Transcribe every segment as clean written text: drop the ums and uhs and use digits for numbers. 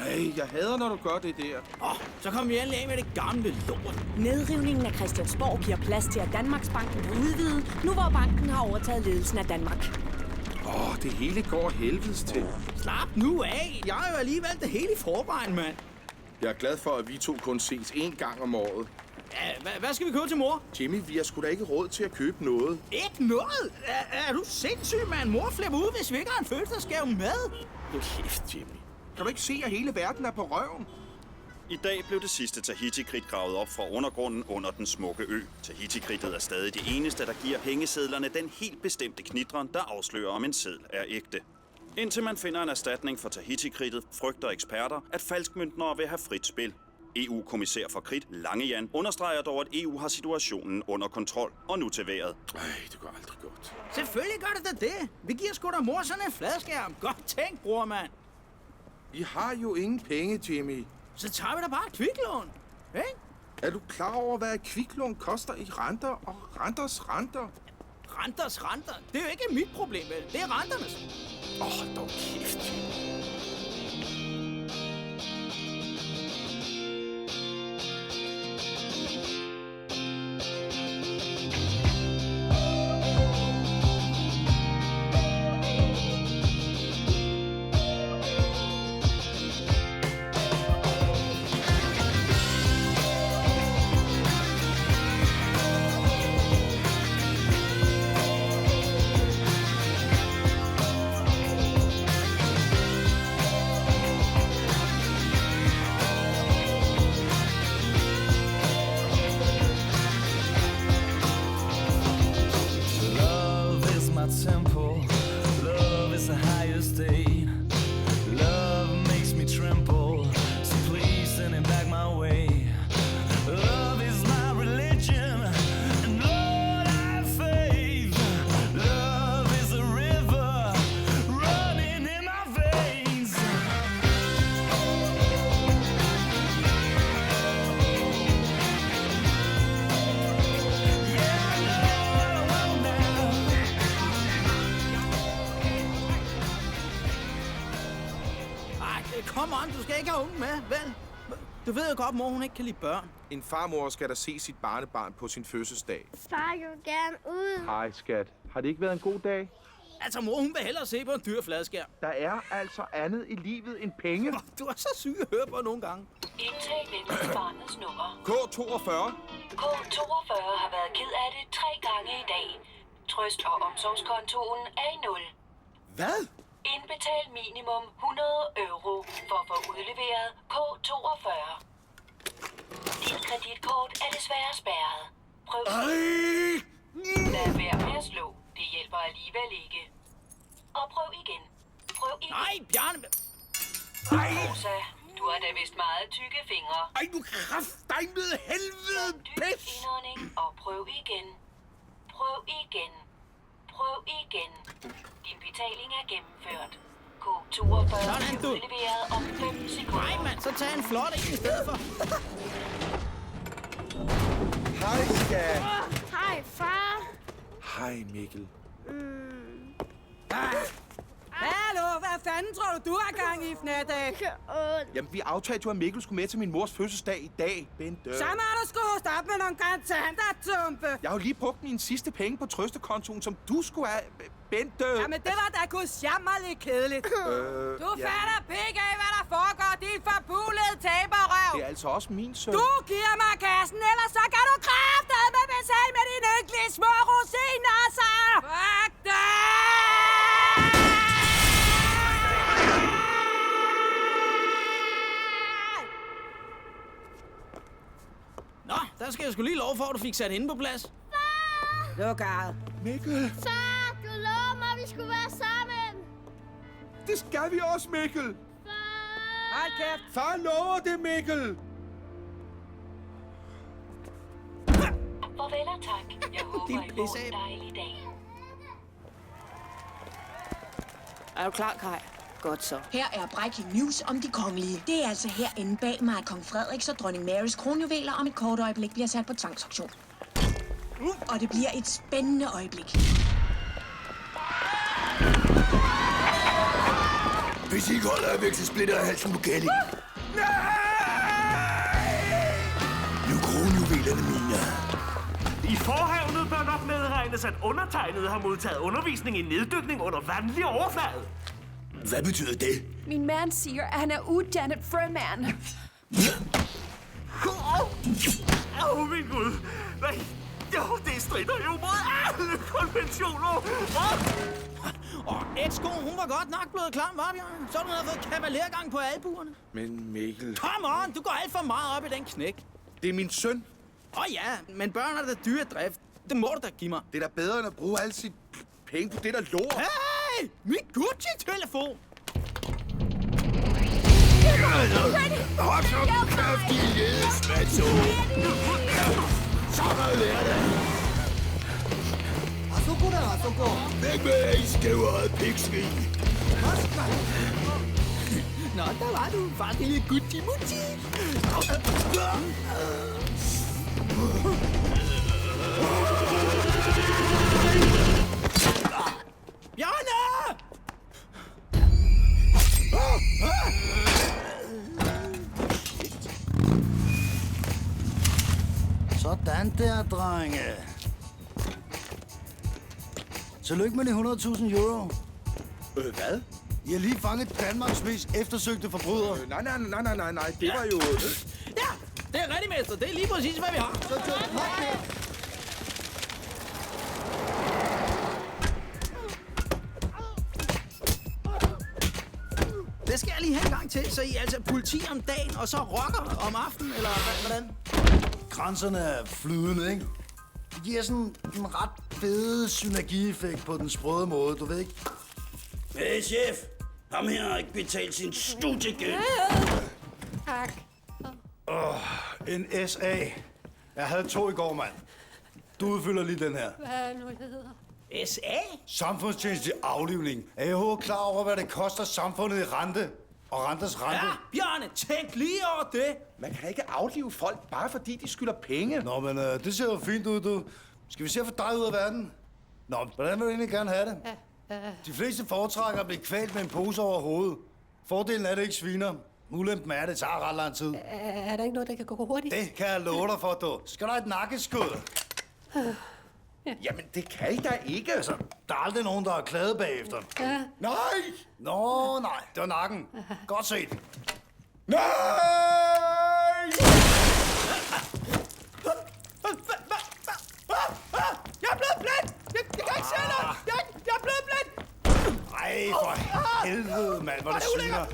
Ej, jeg hader, når du gør det der. Så kom vi endelig af med det gamle lort. Nedrivningen af Christiansborg giver plads til, at Danmarksbanken kan udvide, nu hvor banken har overtaget ledelsen af Danmark. Det hele går helvedes til. Slap nu af. Jeg har jo alligevel det hele i forvejen, mand. Jeg er glad for, at vi to kun ses én gang om året. Ja, hvad skal vi købe til mor? Jimmy, vi har sgu da ikke råd til at købe noget. Ikke noget? Er du sindssyg, mand? Mor flipper ud, hvis vi ikke har en fødselsdagsgave med. Kæft, Jimmy. Kan du ikke se, at hele verden er på røven? I dag blev det sidste Tahiti-kridt gravet op fra undergrunden under den smukke ø. Tahiti-kridtet er stadig det eneste, der giver pengesedlerne den helt bestemte knitren, der afslører, om en seddel er ægte. Indtil man finder en erstatning for Tahiti-kridtet, frygter eksperter, at falskmøntnere vil have frit spil. EU-kommissær for kridt, Langejan, understreger dog, at EU har situationen under kontrol. Og nu til vejret. Det går aldrig godt. Selvfølgelig gør det da det. Vi giver sgu da mor sådan en fladskærm. Godt tænkt, bror, mand. Vi har jo ingen penge, Jimmy. Så tager vi da bare et kviklån. Ikke? Er du klar over, hvad et kviklån koster i renter og renters renter? Renter. Det er jo ikke mit problem, vel? Det er renternes. Hold dog kæft, Jimmy. Kom on, du skal ikke have ungen med, vel? Du ved jo godt, mor, hun ikke kan lide børn. En farmor skal da se sit barnebarn på sin fødselsdag. Far, jeg vil gerne ud. Hej, skat. Har det ikke været en god dag? Altså, mor, hun vil hellere se på en dyr fladskærm. Der er altså andet i livet end penge. Du er så syg at høre på nogle gange. Indtag venligst barnets nummer. K42. K42 har været ked af det 3 gange i dag. Trøst- og omsorgskontoen er i 0. Hvad? Indbetal minimum 100 euro for at få udleveret K42. Dit kreditkort er desværre spærret. Prøv. Lad være med at slå. Det hjælper alligevel ikke. Og prøv igen. Prøv igen. Nej, Bjarne. Rosa, du har da vist meget tykke fingre. Ej, du kraftedeme helvede Dyb indånding og prøv igen. Prøv igen. Prøv igen. Din betaling er gennemført. K42 Sådan, er du. udleveret om 5 sekunder. Nej, mand, så tag en flot en i stedet for. Hej, skat. Hej, far. Hej, Mikkel. Hallo, hvad fanden tror du, du har gang i, Fnadag? Jamen, vi aftalte jo, at Mikkel skulle med til min mors fødselsdag i dag, Bente. Så må du skulle hoste op med nogle kontanter, Tumpe. Jeg har jo lige brugt mine sidste penge på trøstekontoen, som du skulle have, Bente. Jamen, det var da kudsjammerligt kedeligt. Du fatter pik af, hvad der foregår, din forbulede taberrøv. Det er altså også min søn. Du giver mig kassen, ellers så kan du kraftedeme betale med dine ynkelige små rosiner, så. Fuck dig! Nå, der skal jeg sgu lige lov for, at du fik sat hende på plads. Luk af. Mikkel, Far, du lovede mig, at vi skulle være sammen. det skal vi også, Mikkel. Far. Hold kæft. Far lover det, Mikkel. Farvel og tak. Jeg håber, I får en dejlig dag. Er du klar, Kai? Godt så. Her er breaking news om de kongelige. Det er altså herinde bag mig, at kong Frederiks og dronning Marys kronjuveler om et kort øjeblik bliver sat på tvangsauktion. Og det bliver et spændende øjeblik. Hvis I ikke holder af væk, så splitter jeg halsen på Kelly. Nej! Nu kronjuvelerne mine. I forhavnet bør nok medregnes, at undertegnede har modtaget undervisning i neddykning under vandlig overflade. Hvad betyder det? Min mand siger, at han er uddannet frømand. Min Gud. Nej, det strider jo mod alle konventioner. Edsko, hun var godt nok blevet klam, var Bjørn? Så du havde fået kavalergang på albuerne. Men Mikkel, Come on, du går alt for meget op i den knæk. det er min søn. Ja, men børn er da dyre drift. Det må du da give mig. Det er da bedre end at bruge alle sine penge på det der lort. Hey! Min Gucci-telefon! Hold så kæft, I ledesmatso! Så meget er det! Væk med I skævret pigsvin! Nå, der var du. Far, det lille Gucci-mucci. Bjarne! Sådan der, drenge. Tillykke med de 100.000 euro. Hvad? I har lige fanget Danmarks mest eftersøgte forbryder. Nej. Det var jo... Ja, det er rigtigt, mester. Det er lige præcis, hvad vi har. Det skal jeg lige have en gang til, så I er altså politi om dagen, og så rocker om aftenen, eller hvordan? Grænserne er flydende, ikke? Det giver sådan en ret fed synergieffekt på den sprøde måde, du ved ikke? Hey, chef. Ham her har ikke betalt sin studiegæld. Tak. En SA. Jeg havde 2 i går, mand. Du udfylder lige den her. Hvad nu det hedder? SA? Samfundstjeneste aflivning. Er I overhovedet klar over, hvad det koster samfundet i rente? Og renters rente? Ja, Bjarne, tænk lige over det. Man kan ikke aflive folk, bare fordi de skylder penge. Nå, men det ser jo fint ud, du. Skal vi se at få dig ud af verden? Nå, hvordan vil du egentlig gerne have det? De fleste foretrækker at blive kvalt med en pose over hovedet. Fordelen er, at det ikke sviner. Ulempen er, at det tager ret lang tid. Er der ikke noget, der kan gå hurtigt? Det kan jeg love dig for, du. Skal der et nakkeskud? Jamen, det kan I da ikke. Altså, der er aldrig nogen, der har klaget bagefter. Nej! Nå, nej. Det var nakken. Godt set. Nej! Jeg er blevet blind! Jeg kan ikke se noget! Jeg er blevet blind! Ej, for helvede, mand, hvor det sviner.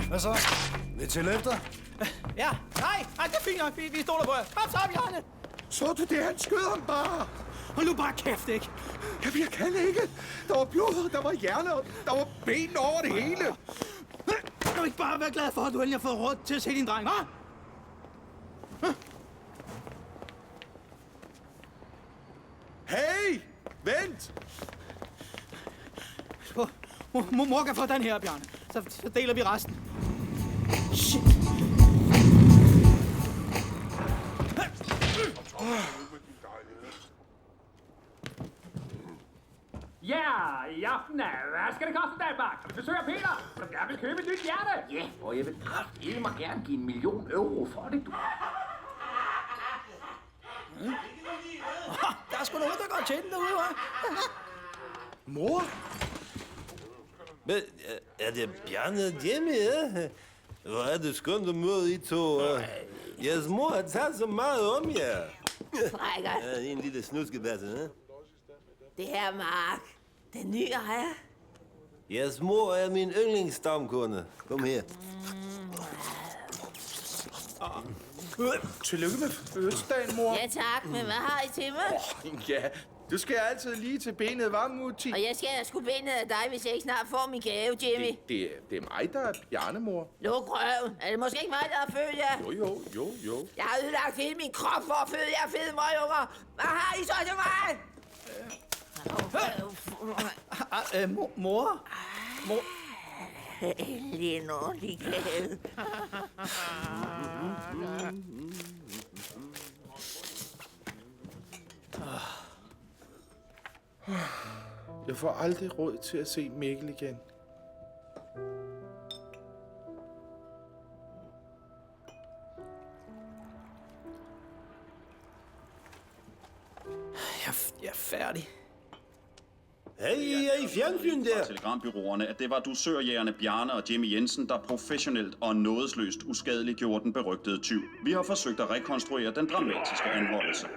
Hvad så? Lidt til efter? Ja, nej, det er fint nok. Vi stoler på jer. Kom så, Bjarne! Så du det? Han skød ham bare. Hold nu bare kæft, ikke? Jeg kan ikke. Der var blod, der var hjerne, og der var ben over det hele. Kan du ikke bare være glad for, at du endelig har fået råd til at se din dreng, hva'? Hey! Vent! Mor kan få den her, Bjarne. Så deler vi resten. Shit. Ja, i aften hvad skal det koste, Danmark? Vi besøger Peter, som gerne vil købe et nyt hjerte. Ja, og jeg vil kraftedeme mig gerne give 1 million euro for det, du. Der er sgu noget, der går til den derude, hva'? Mor? Men er det Bjarne hjemme, ja? Hvor er det skønt at møde I to. Jeres mor har taget så meget om jer. Frækker. Ja, en lille snuskebasse, ja? Det her Mark. Den nye ejer. Jeres mor er min yndlingsstamkunde. Kom her. Tillykke med fødselsdagen, mor. Ja tak, men hvad har I til mig? Ja, du skal altid lige til benet, var Mutti? Og jeg skal sgu benet af dig, hvis jeg ikke snart får min gave, Jimmy. Det er mig, der er Bjarne, mor. Luk røven. Er det måske ikke mig, der har født jer? Jo. Jeg har ødelagt hele min krop for at føde jer fede møgunger. Hvad har I så til mig? Mor? Endelig en ordentlig gade. Jeg får aldrig råd til at se Mikkel igen. Jeg er færdig. Hey, er I fjernsyn der? Telegrambyråerne, at det var dusørjægerne Bjarne og Jimmy Jensen, der professionelt og nådesløst uskadeliggjorde den berygtede tyv. Vi har forsøgt at rekonstruere den dramatiske anholdelse.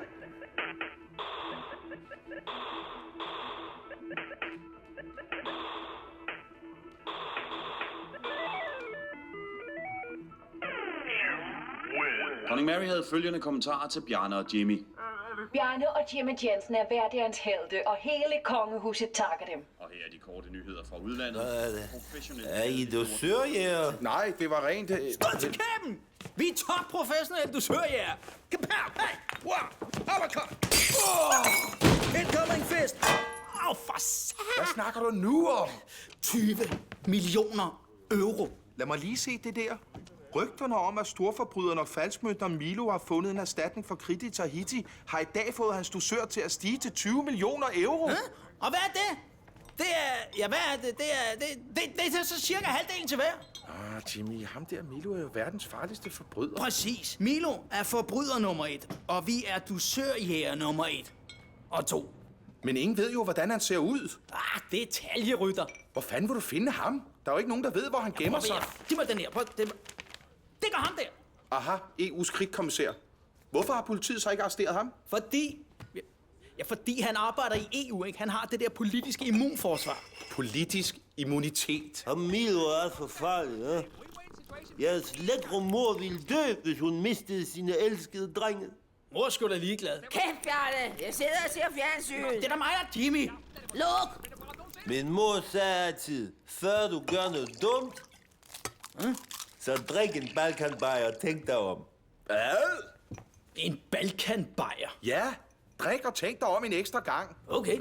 Dronning Mary havde følgende kommentarer til Bjarne og Jimmy. Bjarne og Jimmy Jensen er hverdagens helte, og hele kongehuset takker dem. Og her er de korte nyheder fra udlandet. Er I dusørjæger? Nej, det var rent... Skål til kæben! Vi er top-professionelle dusørjæger. Kapow! Hey! Wow! Uppercut! Incoming fist! Åh, for satan! Hvad snakker du nu om? 20 millioner euro. Lad mig lige se det der. Rygterne om, at storforbryderen og falskmønter Milo har fundet en erstatning for kridt i Tahiti, har i dag fået hans dusør til at stige til 20 millioner euro. Og hvad er det? Det er... Ja, hvad er det? Det er så cirka halvdelen til hver. Jimmy, ham der Milo er jo verdens farligste forbryder. Præcis. Milo er forbryder nummer 1, og vi er dusørjæger nummer 1 og 2. Men ingen ved jo, hvordan han ser ud. Detaljerytter. Hvor fanden vil du finde ham? Der er jo ikke nogen, der ved, hvor han gemmer sig. Giv mig den her. Det gør ham der. Aha, EU's kridtkommissær. Hvorfor har politiet så ikke arresteret ham? Fordi han arbejder i EU, ikke? Han har det der politiske immunforsvar. Politisk immunitet. Og Milo er også farlig, ja? Jeres lækre mor ville dø, hvis hun mistede sine elskede drenge. Mor er sgu da ligeglad. Kæft, Bjarne! Jeg sidder og ser fjernsyn. Det er da mig, der er Jimmy. Luk! Min mor sagde altid, før du gør noget dumt, så drik en balkanbajer og tænk dig om. Hvad? En balkanbajer? Ja, drik og tænk dig om en ekstra gang. Okay.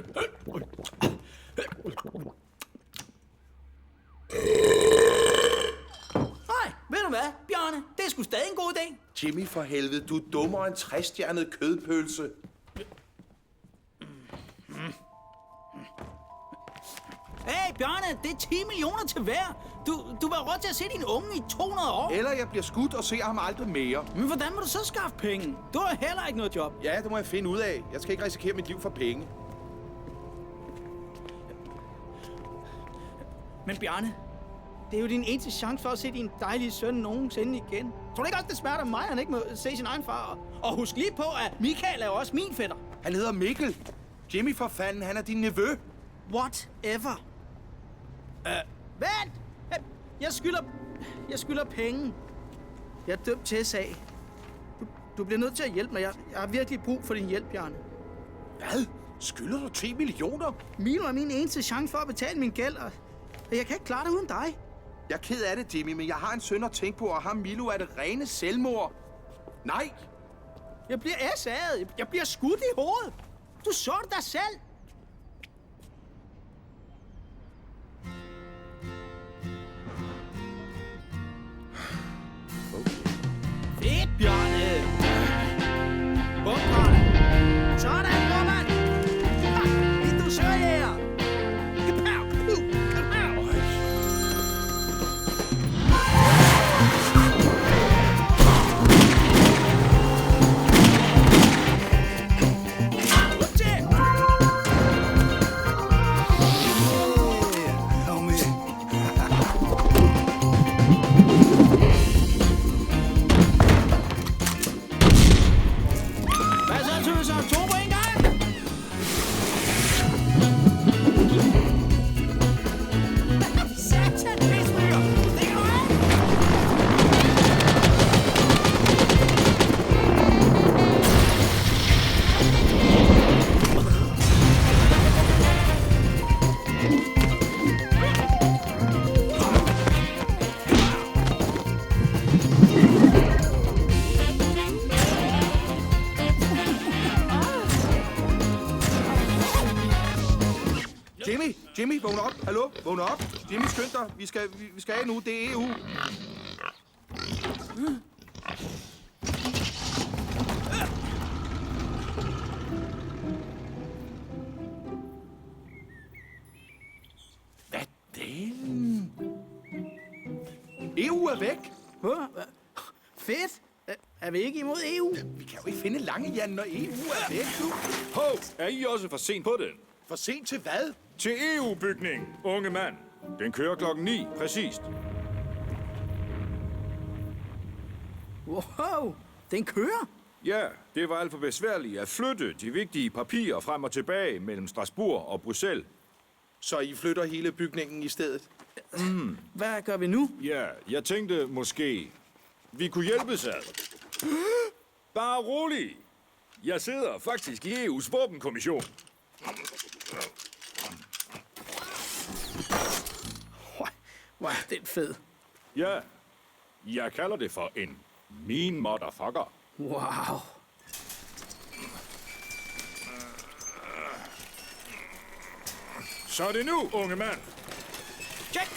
Nej, ved du hvad, Bjarne? Det er sgu stadig en god idé. Jimmy, for helvede, du er dummere end 3-stjernet kødpølse. Hey, Bjarne, det er 10 millioner til hver. Du var råd til at se din unge i 200 år. Eller jeg bliver skudt og ser ham aldrig mere. Men hvordan må du så skaffe penge? Du har heller ikke noget job. Ja, det må jeg finde ud af. Jeg skal ikke risikere mit liv for penge. Men Bjarne, det er jo din eneste chance for at se din dejlige søn nogensinde igen. Tror du ikke også, det smerter mig, at han ikke må se sin egen far? Og husk lige på, at Michael er jo også min fætter. Han hedder Mikkel. Jimmy, for fanden, han er din nevø. Whatever. Vent! Jeg skylder penge. Jeg er dømt til sag. Du bliver nødt til at hjælpe mig. Jeg har virkelig brug for din hjælp, Bjarne. Hvad? Skylder du 10 millioner? Milo er min eneste chance for at betale min gæld, og jeg kan ikke klare det uden dig. Jeg er ked af det, Jimmy, men jeg har en søn at tænke på, og ham Milo er det rene selvmord. Nej! Jeg bliver assaget. Jeg bliver skudt i hovedet. Du så det dig selv. Fedt, Bjarne! Bumper! Sådan, Roman! Vi dusørjæger! Kapow! Kapow! Jimmy, vågn op. Hallo? Vågn op. Jimmy, skynd dig. Vi skal af nu. Det er EU. Hvad delen? EU er væk. Fedt. Er vi ikke imod EU? Vi kan jo ikke finde Langejan, når EU er væk nu. Hov, er I også for sent på den? For sent til hvad? Til EU-bygning, unge mand. Den kører klokken 9, præcist. Wow, den kører? Ja, det var alt for besværligt at flytte de vigtige papirer frem og tilbage mellem Strasbourg og Bruxelles. Så I flytter hele bygningen i stedet? Hvad gør vi nu? Ja, jeg tænkte måske, vi kunne hjælpes ad. Bare rolig. Jeg sidder faktisk i EU's våbenkommission. Wow, den fed. Ja, jeg kalder det for en mean motherfucker. Wow. Så er det nu, unge mand. Check.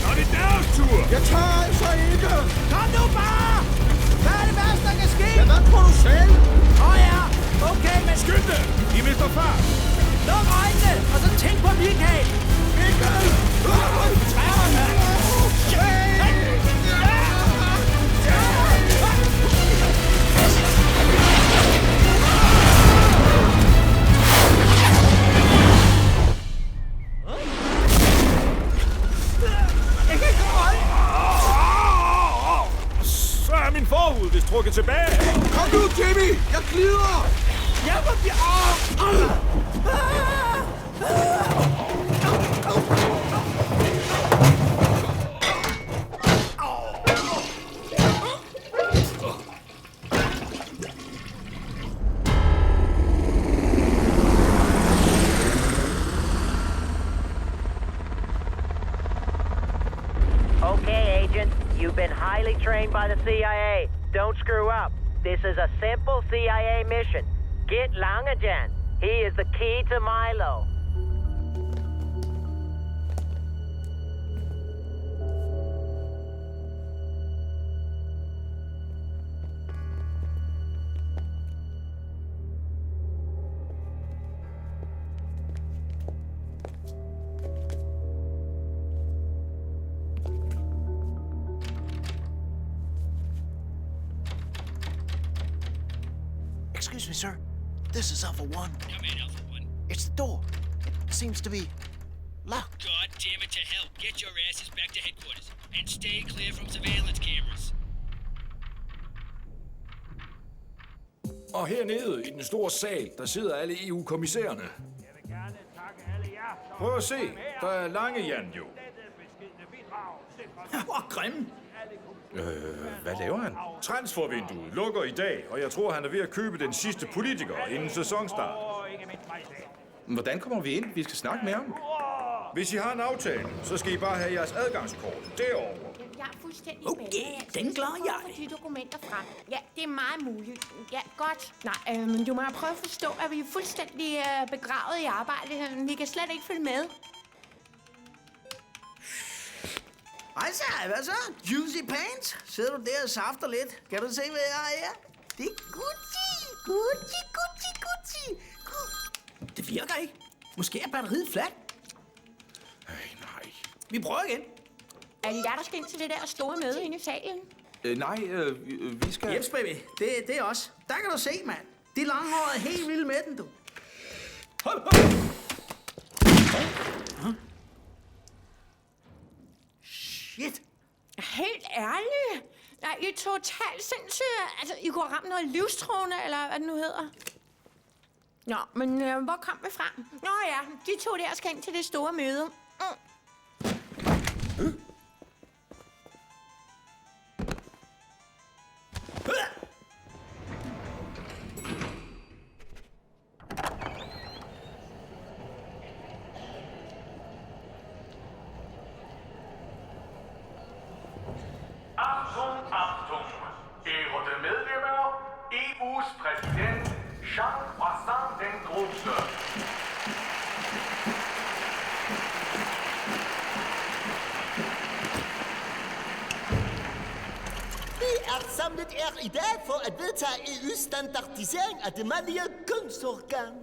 Så er det deres tur. Jeg tager altså ikke. Kom nu bare! Hvad er det værste, der kan ske? Ja, hvad tror du selv? Ja, okay, men... Skynd dig! I mister fart! Luk øjnene, og så tænk på Michael! Michael! Træver, mand! Så er min forhud vist trukket tilbage. Kom nu, Jimmy! Jeg glider! Jeg må blive... Okay, Agent. You've been highly trained by the CIA. Don't screw up. This is a simple CIA mission. Get Langejan. He is the key to Milo. Excuse me, sir. This is Alpha One. Come in, Alpha One. It's the door. It seems to be locked. God damn it to hell. Get your asses back to headquarters. And stay clear from surveillance cameras. Og hernede i den store sal, der sidder alle EU-kommissærerne. Prøv at se, der er Langejan jo. Hvor grim. Hvad laver han? Transfervinduet lukker i dag, og jeg tror, han er ved at købe den sidste politiker inden sæsonstart. Hvordan kommer vi ind? Vi skal snakke med ham. Hvis I har en aftale, så skal I bare have jeres adgangskort derovre. Jeg er fuldstændig Okay, den klarer jeg. de dokumenter frem. Ja, det er meget muligt. Ja, godt. Nej, men du må prøve at forstå, at vi er fuldstændig begravet i arbejdet. Vi kan slet ikke følge med. Altså, hvad så? Juicy Pants? Sidder du der og safter lidt? Kan du se, hvad jeg har her? Det er Gucci! Gucci, Gucci, Gucci! Det virker ikke. Måske er batteriet fladt. Nej. Vi prøver igen. Er det jer, der skal ind til det der store møde inde i salen? Nej, vi skal... Jeps, baby. Det er os. Der kan du se, mand. De langhårede er helt vilde med den, du. Hop, hop. Shit. Helt ærligt? Nej, I er totalt sindssyge. Altså, I kunne have ramt noget livstruende, eller hvad det nu hedder. Nå, men hvor kom vi fra? Nå ja, de to der skal ind til det store møde. samlet er i dag for at vedtage EU-standardisering af det mandlige kønsorgan.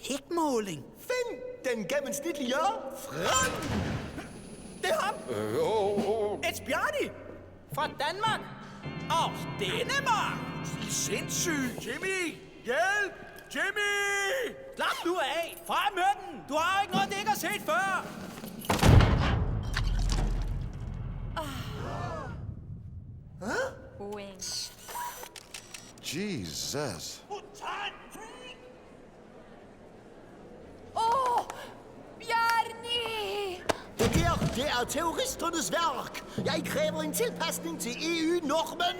Pikmåling? Find den gennemsnitlige frem! Det er ham! Et Bjarni! Fra Danmark! Og Danemark! Sindssygt! Jimmy! Hjælp! Jimmy! Slap nu af! Fra med den! Du har ikke noget, det ikke har set før! Jesus. Bjarni! Det er terroristernes værk. Jeg kræver en tilpasning til EU-normen.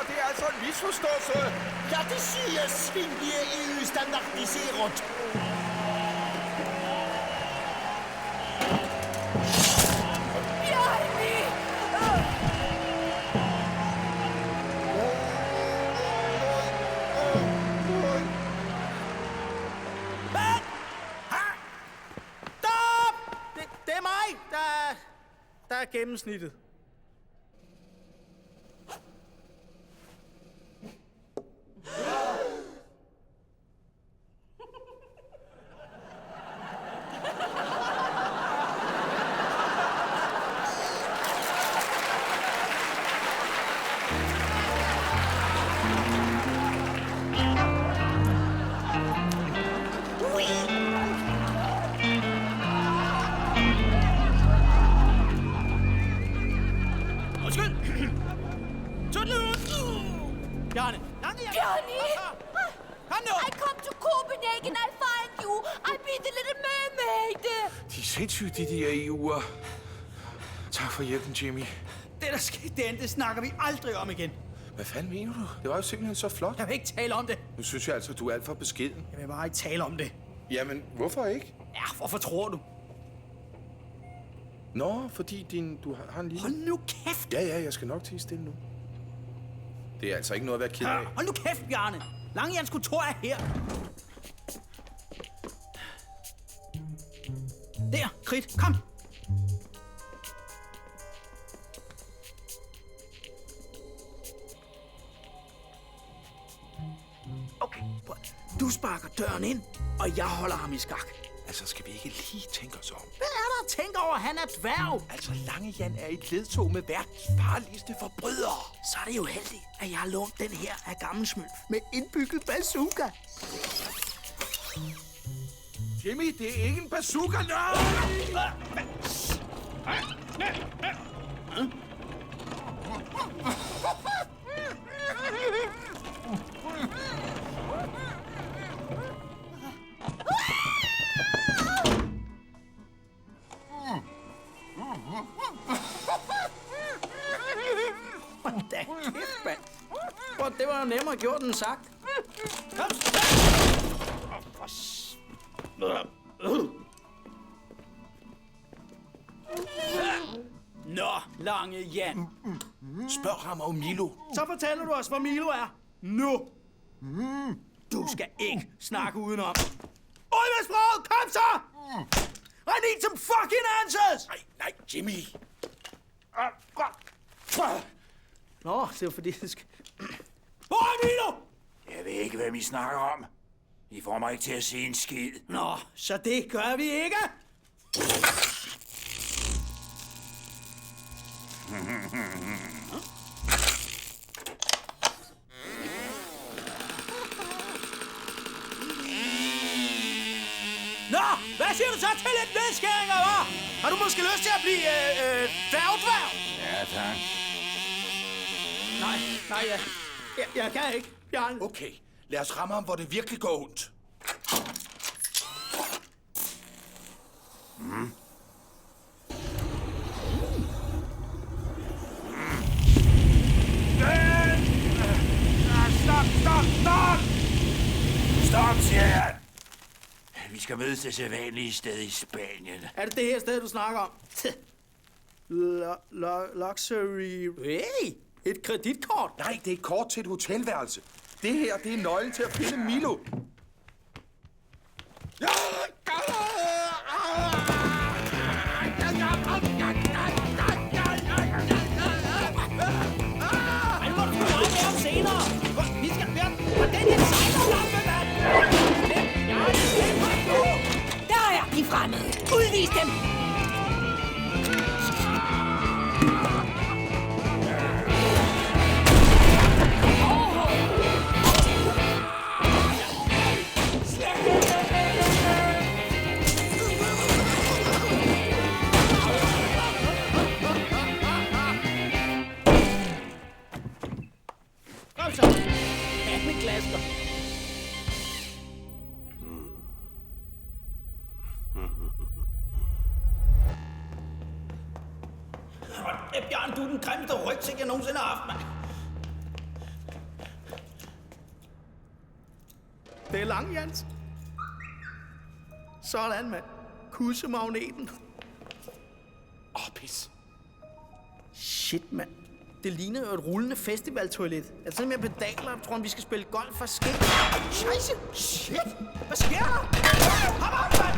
Det er altså en misforståelse. Ja, det siger svindige EU-standardiseret. Det er mig, der er gennemsnittet. Bjarni! Bjarni! Kom nu! I come to Copenhagen, I find you. I be the little mermaid. De er sindssyge, de der EU'er. Tak for hjælpen, Jimmy. Det, der skete, det snakker vi aldrig om igen. Hvad fanden mener du? Det var jo simpelthen så flot. Jeg vil ikke tale om det. Nu synes jeg altså, du er alt for beskeden. Jeg vil bare ikke tale om det. Jamen, hvorfor ikke? Ja, hvorfor tror du? Nå, fordi du har en lille... Hold nu kæft! Ja, jeg skal nok tie stille nu. Det er altså ikke noget at være ked af. Hold nu kæft, Bjarne! Langejans kontor er her. Der, Krit, kom! Okay, du sparker døren ind, og jeg holder ham i skak. Altså, skal vi ikke lige tænke os om? Hvad er der at tænke over? Han er dværg. Altså, Langejan er i et ledtog med verdens farligste forbrydere. Så er det jo heldigt, at jeg har lånt den her af Gammelsmølf med indbygget bazooka. Jimmy, det er ikke en bazooka, no! Da kæft, mand. Det var jo nemmere gjort end sagt. Kom! Nå, Lange Jan. Spørg ham om Milo. Så fortæller du os, hvor Milo er. Nu. Du skal ikke snakke udenom. Ud med sproget! Kom så! I need some fucking answers! Nej, Jimmy. Nå, det er fordi, det skal... Hvor er Milo? Jeg ved ikke, hvem I snakker om. I får mig ikke til at se en skid. Nå, så det gør vi ikke. Nå, hvad siger du så til lidt nedskæringer, hva'? Har du måske lyst til at blive dværg? Ja, tak. Nej, jeg kan ikke, Bjarne. Okay, lad os ramme ham, hvor det virkelig går ondt. Stop, siger jeg! Vi skal mødes det sædvanlige sted i Spanien. Er det her sted, du snakker om? Luxury... Hey, et kreditkort? Nej, det er et kort til et hotelværelse. Det her, det er nøglen til at finde Milo. så. Patteklasker. Bjørn, du er den grimmeste rygsæk, jeg nogensinde har haft, mand. Det er Lange Jans. Sådan, mand. Kussemagneten. Pis. Shit, mand. Det ligner jo et rullende festivaltoilet. Jeg sådan med pedaler, tror vi skal spille golf for skidt. Scheisse! Shit! Hvad sker der? Hop op, mand!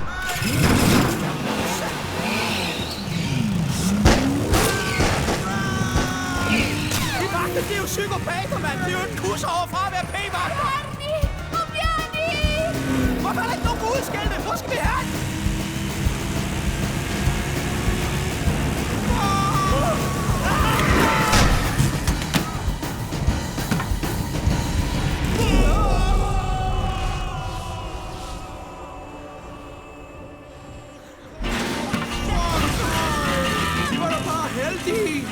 De vagter, det er jo psykopater, mand. Det er jo et kus overfra at være p-vagter. Hvorfor er der ikke nogen udskældte? Hvor skal vi hen? De var da bare heldige.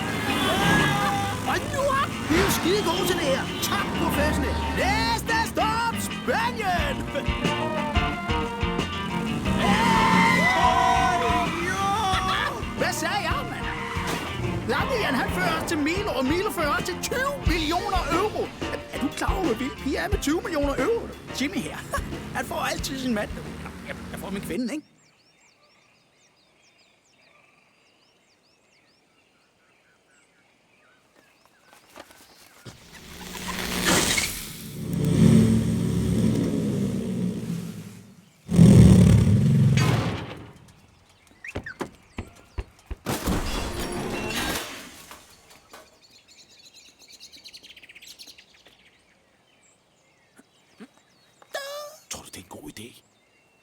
Hold nu op! Vi er jo skide gode til det her. Tak, professionel. Næste stop, Spanien! Hvad sagde jeg, mand? Langejan, han fører os til Milo, og Milo fører os til 20 millioner euro. Er du klar over, hvor vild pige er med 20 millioner euro? Jimmy her, han får altid sin mand. Jeg får min kvinde, ikke?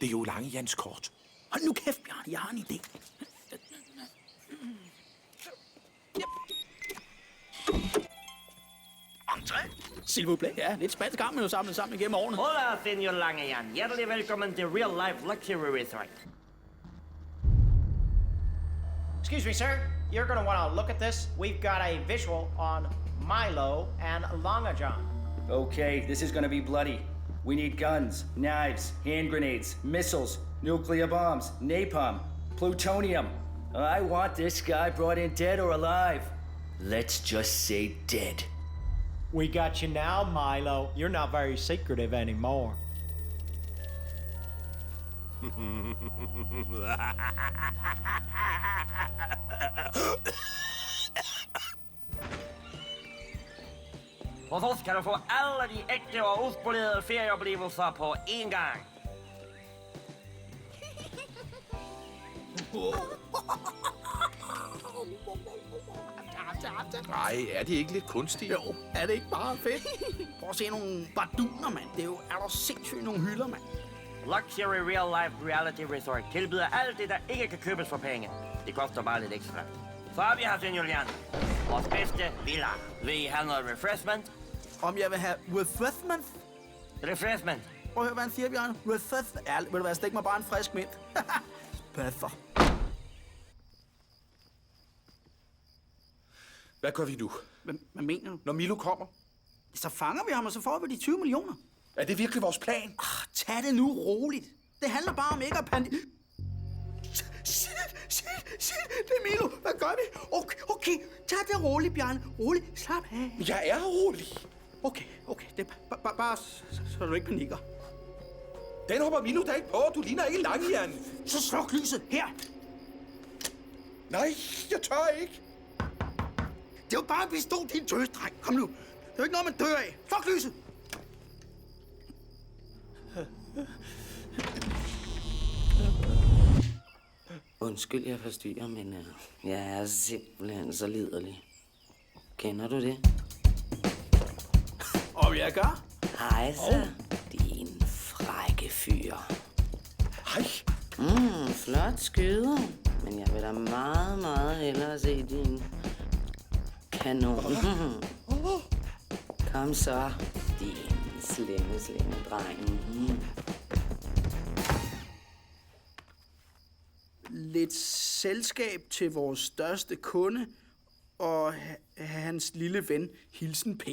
Det er jo Lange Jans kort. Hold nu kæft, Bjarne. Jeg har en idé. Entré. S'il vous plaît. Ja, lidt spansk arm, men jo samlet sammen igennem årene. Hola, senor Langejan. Hjertelig velkommen til Real Life Luxury Resort. Excuse me, sir. You're going to want to look at this. We've got a visual on Milo and Longajon. Okay, this is going to be bloody. We need guns, knives, hand grenades, missiles, nuclear bombs, napalm, plutonium. I want this guy brought in dead or alive. Let's just say dead. We got you now, Milo. You're not very secretive anymore. Hvorfor skal du få alle de ægte og uspolerede ferieoplevelser på én gang? Nej, er det ikke lidt kunstigt? Jo, er det ikke bare fedt? Prøv at se nogle barduner, mand. Det er jo der sindssygt nogle hylder, mand. Luxury Real Life Reality Resort tilbyder alt det, der ikke kan købes for penge. Det koster bare lidt ekstra. Så har vi her, senor Jan. Vores bedste villa. Vil I have noget refreshment? Om jeg vil have refreshment? Refreshment. Prøv at høre, hvad han siger, Bjørn. Refreshment. Ja, vil du være, stik mig bare en frisk mint. Pæffer. Hvad gør vi nu? Hvad mener du? Når Milo kommer? Så fanger vi ham, og så får vi de 20 millioner. Er det virkelig vores plan? Tag det nu roligt. Det handler bare om ikke at Shit, det er Milo. Hvad gør vi? Okay, tag det roligt, Bjarne. Roligt, slap af. Jeg er rolig. Okay, det er bare så du ikke panikker. Den hopper Milo da ikke på. Du ligner ikke Langejan. Så sluk lyset her. Nej, jeg tør ikke. Det er jo bare en pistol, din tøsdreng. Kom nu. Det er jo ikke noget, man dør af. Sluk lyset. Undskyld, jeg forstyrrer, men jeg er simpelthen så liderlig. Kender du det? Og jeg gør? Hej så, din frække fyr. Hej. Flot skyder. Men jeg vil da meget, meget hellere se din kanon. Kom så, din slemme dreng. Lidt selskab til vores største kunde og hans lille ven, Hilsen P.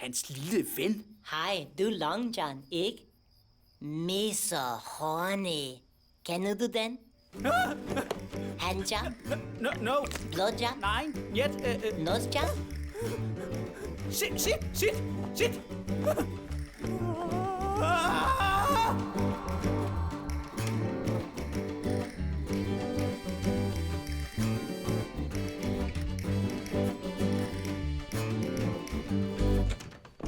Hans lille ven. Hej, du er Long John, ikke? Mr. Horny. Kender du den? Handjob? No. Blowjob? Nej, yet. Nosejob? Sit!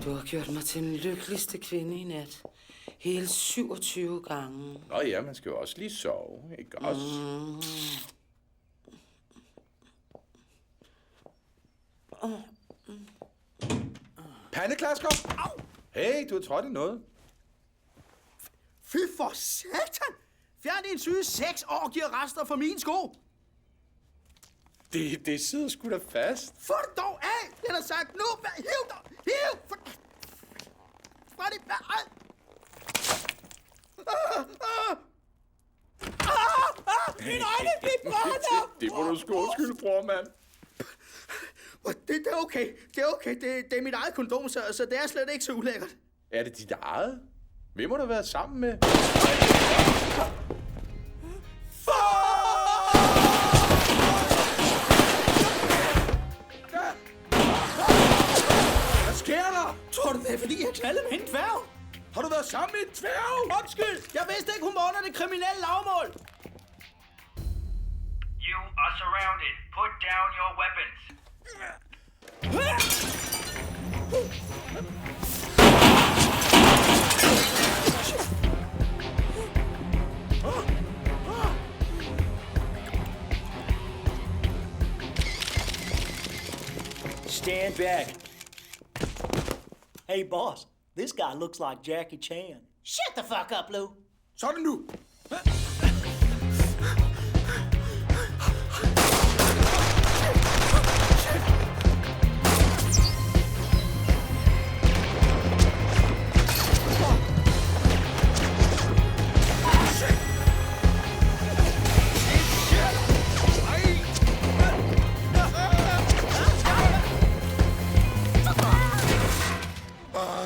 Du har gjort mig til den lykkeligste kvinde i nat. Hele 27 gange. Nå ja, man skal jo også lige sove, ikke også? Pandeklasker! Au! Hey, du har trådt i noget. Fy for satan! Fjern din syge 6 år giver rester for mine sko. Det sidder sgu da fast. Få det dog af! Den har sagt nu! Hiv dig! Hiv! Fra det! Mine øjne, de brænder! Det må du sgu undskylde, bror, mand. Det er okay. Det er okay. Det er mit eget kondom, så det er slet ikke så ulækkert. Er det dit eget? Hvem må du have været sammen med? Hvad sker der? Tror du, det er, fordi jeg knaldede med en dværg? Har du været sammen med en dværg? Undskyld, jeg vidste ikke, hun var under det kriminelle lavmål. You are surrounded. Put down your weapons. Stand back. Hey, boss. This guy looks like Jackie Chan. Shut the fuck up, Lou. Sådan nu.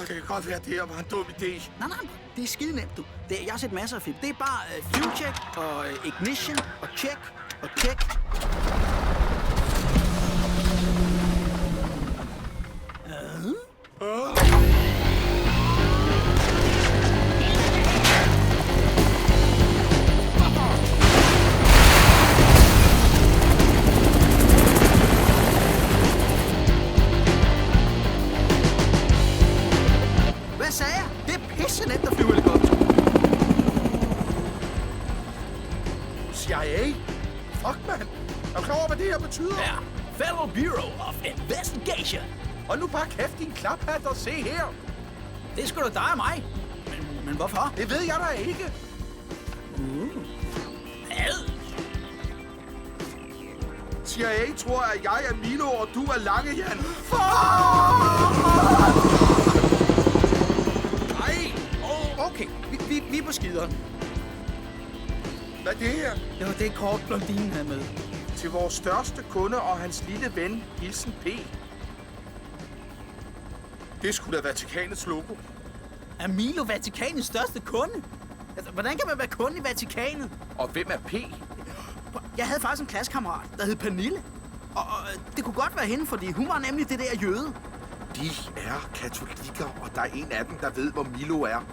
Det kan godt være, at det her var en dum idé. Nej, det er skide nemt, du. Jeg har set masser af film. Det er bare fuel check og ignition og check og check. Hvad sagde jeg? Det er pisse nemt at flyve helikopter. CIA? Fuck, mand. Er du klar over, hvad det her betyder? Ja. Federal Bureau of Investigation. Og nu bare kæft din klaphat og se her. Det er sgu da dig og mig. Men hvorfor? Det ved jeg da ikke. CIA tror, at jeg er Milo, og du er Langejan. Nej. Okay, vi er på skideren. Hvad er det her? Det var det kort, blondinen havde med. Til vores største kunde og hans lille ven, Hilsen P. Det skulle da Vatikanets logo. Er Milo Vatikanets største kunde? Altså, hvordan kan man være kunde i Vatikanet? Og hvem er P? Jeg havde faktisk en klassekammerat, der hed Pernille. Og det kunne godt være hende, fordi hun var nemlig det der jøde. De er katolikker, og der er en af dem, der ved, hvor Milo er.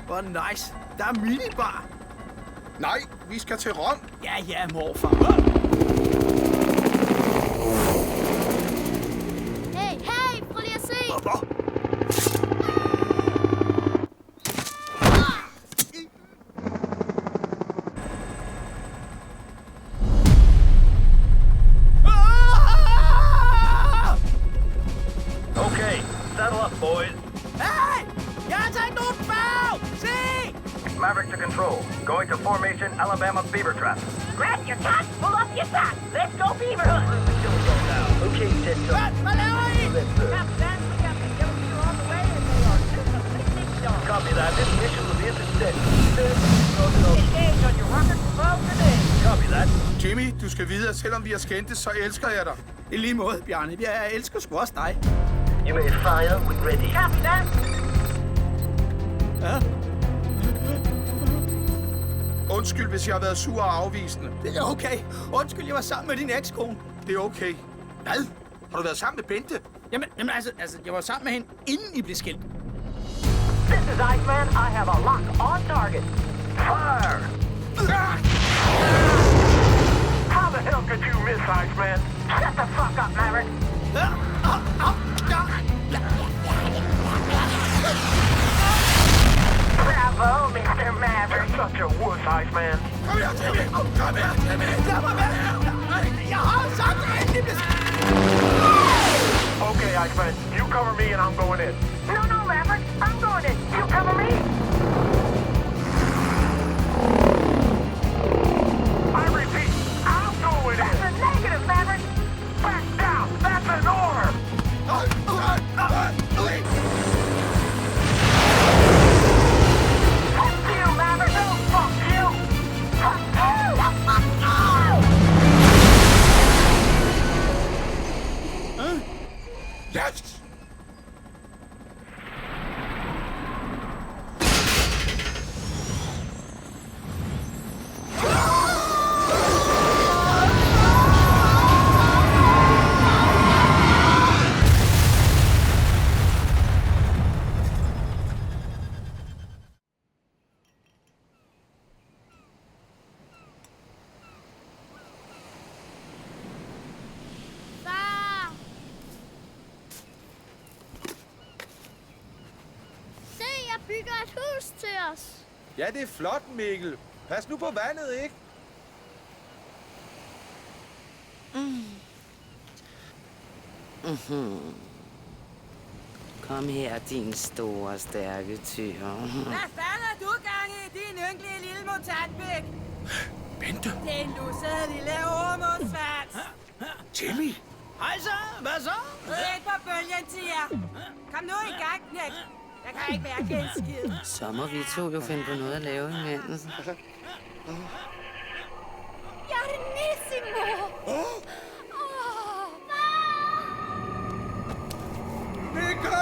Hvor nice. Der er minibar. Nej, vi skal til Rom. Ja, morfar. Hey, prøv lige at se. Okay, saddle up, boys. Hey! Jeg har taget nogen bag! Se! Maverick to control. Going to formation Alabama Beaver Trap. Grab your cat, pull up your sock. Let's go beaver hunt. Okay, set to. Hvad laver I? Captain, we have to kill you on the way, and they are super Copy that. This mission will be intercept. Engage on your rocket propelled grenade. Copy that. Jimmy, du skal vide, at selvom vi har skændtes, så elsker jeg dig. I lige måde, Bjarne. Jeg elsker sgu også dig. You may fire when ready. Copy that. Ja? Undskyld, hvis jeg har været sur og afvisende. Det er okay. Undskyld, jeg var sammen med din ekskone. Det er okay. Hvad? Har du været sammen med Bente? Jamen altså, jeg var sammen med hende, inden I blev skilt. This is Iceman. I have a lock on target. Fire! How the hell could you miss, Iceman? Shut the fuck up, Maverick. Bravo, Mr. Maverick. You're such a wuss, Iceman. Kom her, Timmy! Kom her, Timmy! Lad mig være! Jeg har sagt, at I blev skilt! Okay, Iceman. You cover me and I'm going in. No, Maverick. I'm going in. You cover me. I repeat, I'm going in. That's a negative, Maverick. Back down. That's an order. Fuck you, Maverick. No, fuck you. Fuck you. Yes! Far! Se, jeg bygger et hus til os. Ja, det er flot, Mikkel. Pas nu på vandet, ikke? Kom her, din store, stærke tyr. Hvad fanden er du gang i, din ynkelige lille mutantbæk? Bente! Den lussede lille ormundsvans. Timmy! Hej så, hvad så? Sæt på bølgen, tiger. Kom nu i gang, knæk. Jeg kan ikke mærke en skid. Så må vi to jo finde på noget at lave imens. Jarnissimo! Mikkel!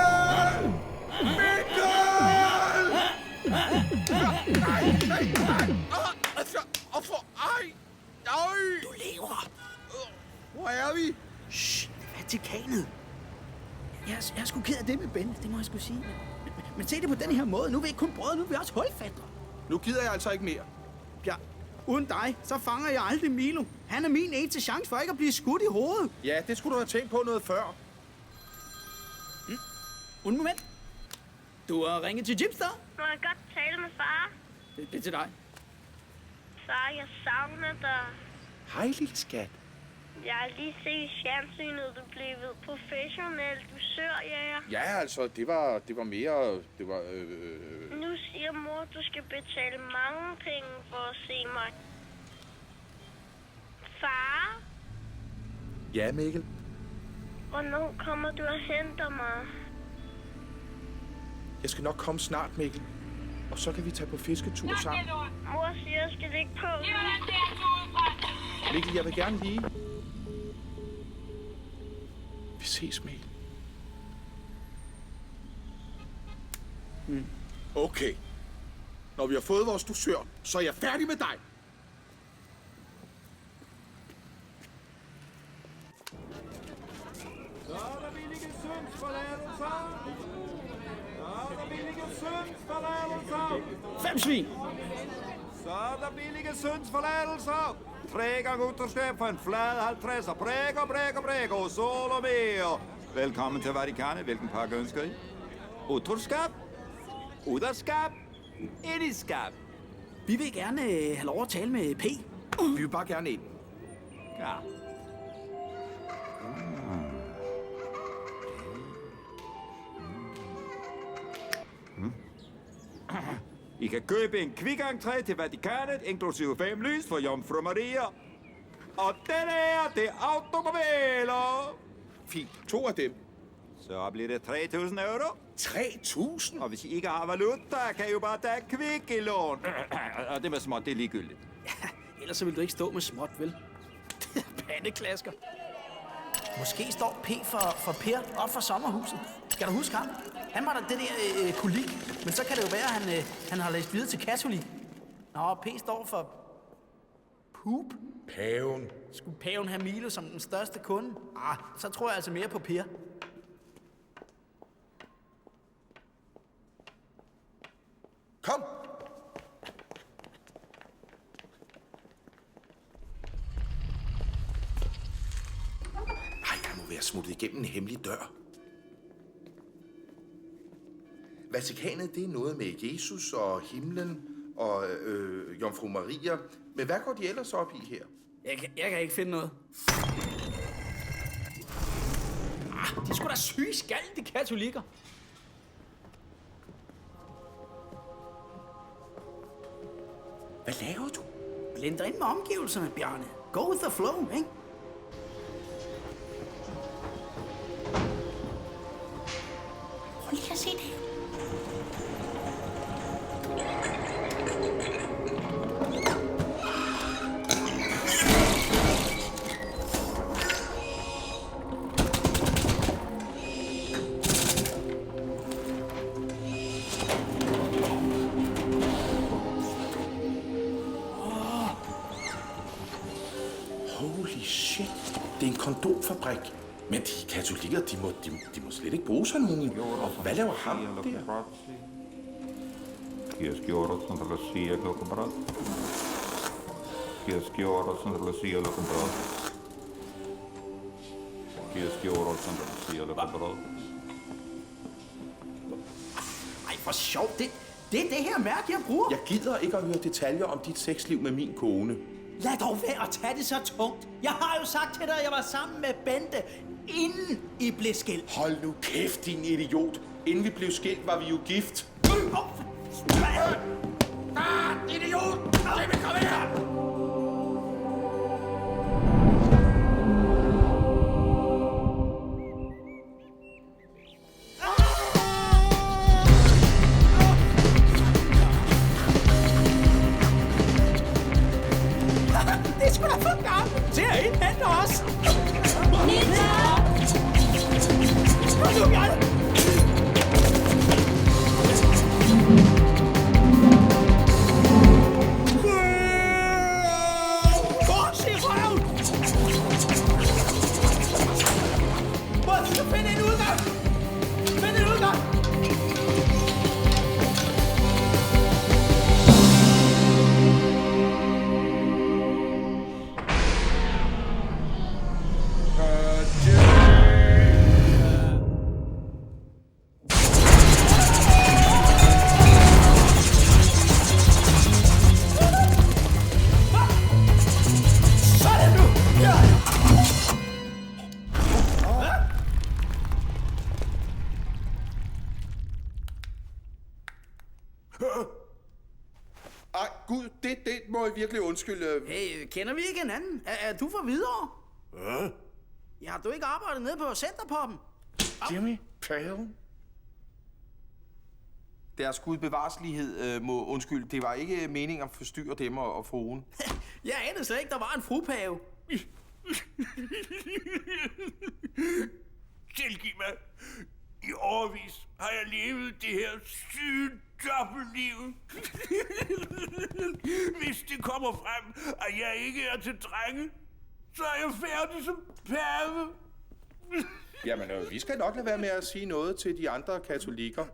Mikkel! Du lever. Hvor er vi? Shh, Vatikanet. Jeg er sgu ked af det med Ben, det må jeg sgu sige. Men se det på den her måde. Nu er vi ikke kun brødre, nu er vi også hulfatter. Nu gider jeg altså ikke mere. Ja, uden dig, så fanger jeg aldrig Milo. Han er min eneste chance for ikke at blive skudt i hovedet. Ja, det skulle du have tænkt på noget før. Un moment. Du har ringet til Jimster. Må jeg godt tale med far? Det er til dig. Far, jeg savner dig. Hej, lille skat. Jeg har lige set i fjernsynet, du blev professionel dusørjæger. Ja, altså, det var mere... Nu siger mor, du skal betale mange penge for at se mig. Far? Ja, Mikkel. Hvornår kommer du og henter mig? Jeg skal nok komme snart, Mikkel. Og så kan vi tage på fisketur sammen. Mor siger, jeg skal ligge på. Mikkel, jeg vil gerne lige... Vi ses, Mikkel. Okay. Når vi har fået vores dusør, så er jeg færdig med dig. Så er der billige syndsforladelser. Så er der billige syndsforladelser. 5 svin. Så er der billige syndsforladelser. 3 gange uterskab for en flad 50'er. Brækker, solo mere. Velkommen til Vatikanet. Hvilken pakke ønsker I? Uterskab, uderskab, indiskab. Vi vil gerne have lov at tale med P. Vi vil bare gerne ind. Ja. I kan købe en kvikentré til Vatikanet, inklusive 5 lys for Jomfru Maria. Og den er det automobiler. Fint. 2 af dem. Så bliver det 3.000 euro. 3.000? Og hvis I ikke har valuta, kan I jo bare tage kvik i lån. Og det med småt, det er ligegyldigt. Ja, ellers så vil du ikke stå med småt, vel? Pandeklasker. Måske står P for Per op for sommerhuset. Kan du huske ham? Han var der det der kolik, men så kan det jo være, at han har læst videre til katolik. Nå, P står for poop. Paven. Skulle paven have Milo som den største kunde? Så tror jeg altså mere på Per. Kom! Han må være smuttet igennem en hemmelig dør. Vatikanet, det er noget med Jesus og himlen og Jomfru Maria. Men hvad går de ellers op i her? Jeg kan ikke finde noget. De er sgu da syge skald, de katolikker. Hvad laver du? Blender ind med omgivelserne, Bjarne. Go with the flow, ikke? Prøv lige at se det. Holy shit, det er en kondomfabrik. Men de katolikker, de må slet ikke bruge sådan nogen. Og hvad laver ham der? Ej, for sjovt. Det er det her mærke, jeg bruger. Jeg gider ikke at høre detaljer om dit sexliv med min kone. Lad dog være at tage det så tungt. Jeg har jo sagt til dig, at jeg var sammen med Bente, inden I blev skilt. Hold nu kæft, din idiot. Inden vi blev skilt, var vi jo gift. Idiot! Jimmy, kom her! Det er sgu da for gammelt til at indhente os! Nita! Kom nu, Bjarne! Gås i røven! Må du finde en udgang? Find en udgang! Ej, Gud, det må jeg virkelig undskylde. Hey, kender vi ikke hinanden? Er du for videre? Hvad? Ja, har du ikke arbejdet nede på Centerpoppen? Jimmy, paven? Deres gudbevarslighed må undskylde. Det var ikke meningen at forstyrre dem og fruen. Jeg anede slet ikke, der var en frupave. Tilgiv mig. I årevis har jeg levet det her syge dobbeltliv. Hvis det kommer frem, at jeg ikke er til drenge, så er jeg færdig som pave. Jamen, vi skal nok lade være med at sige noget til de andre katolikker.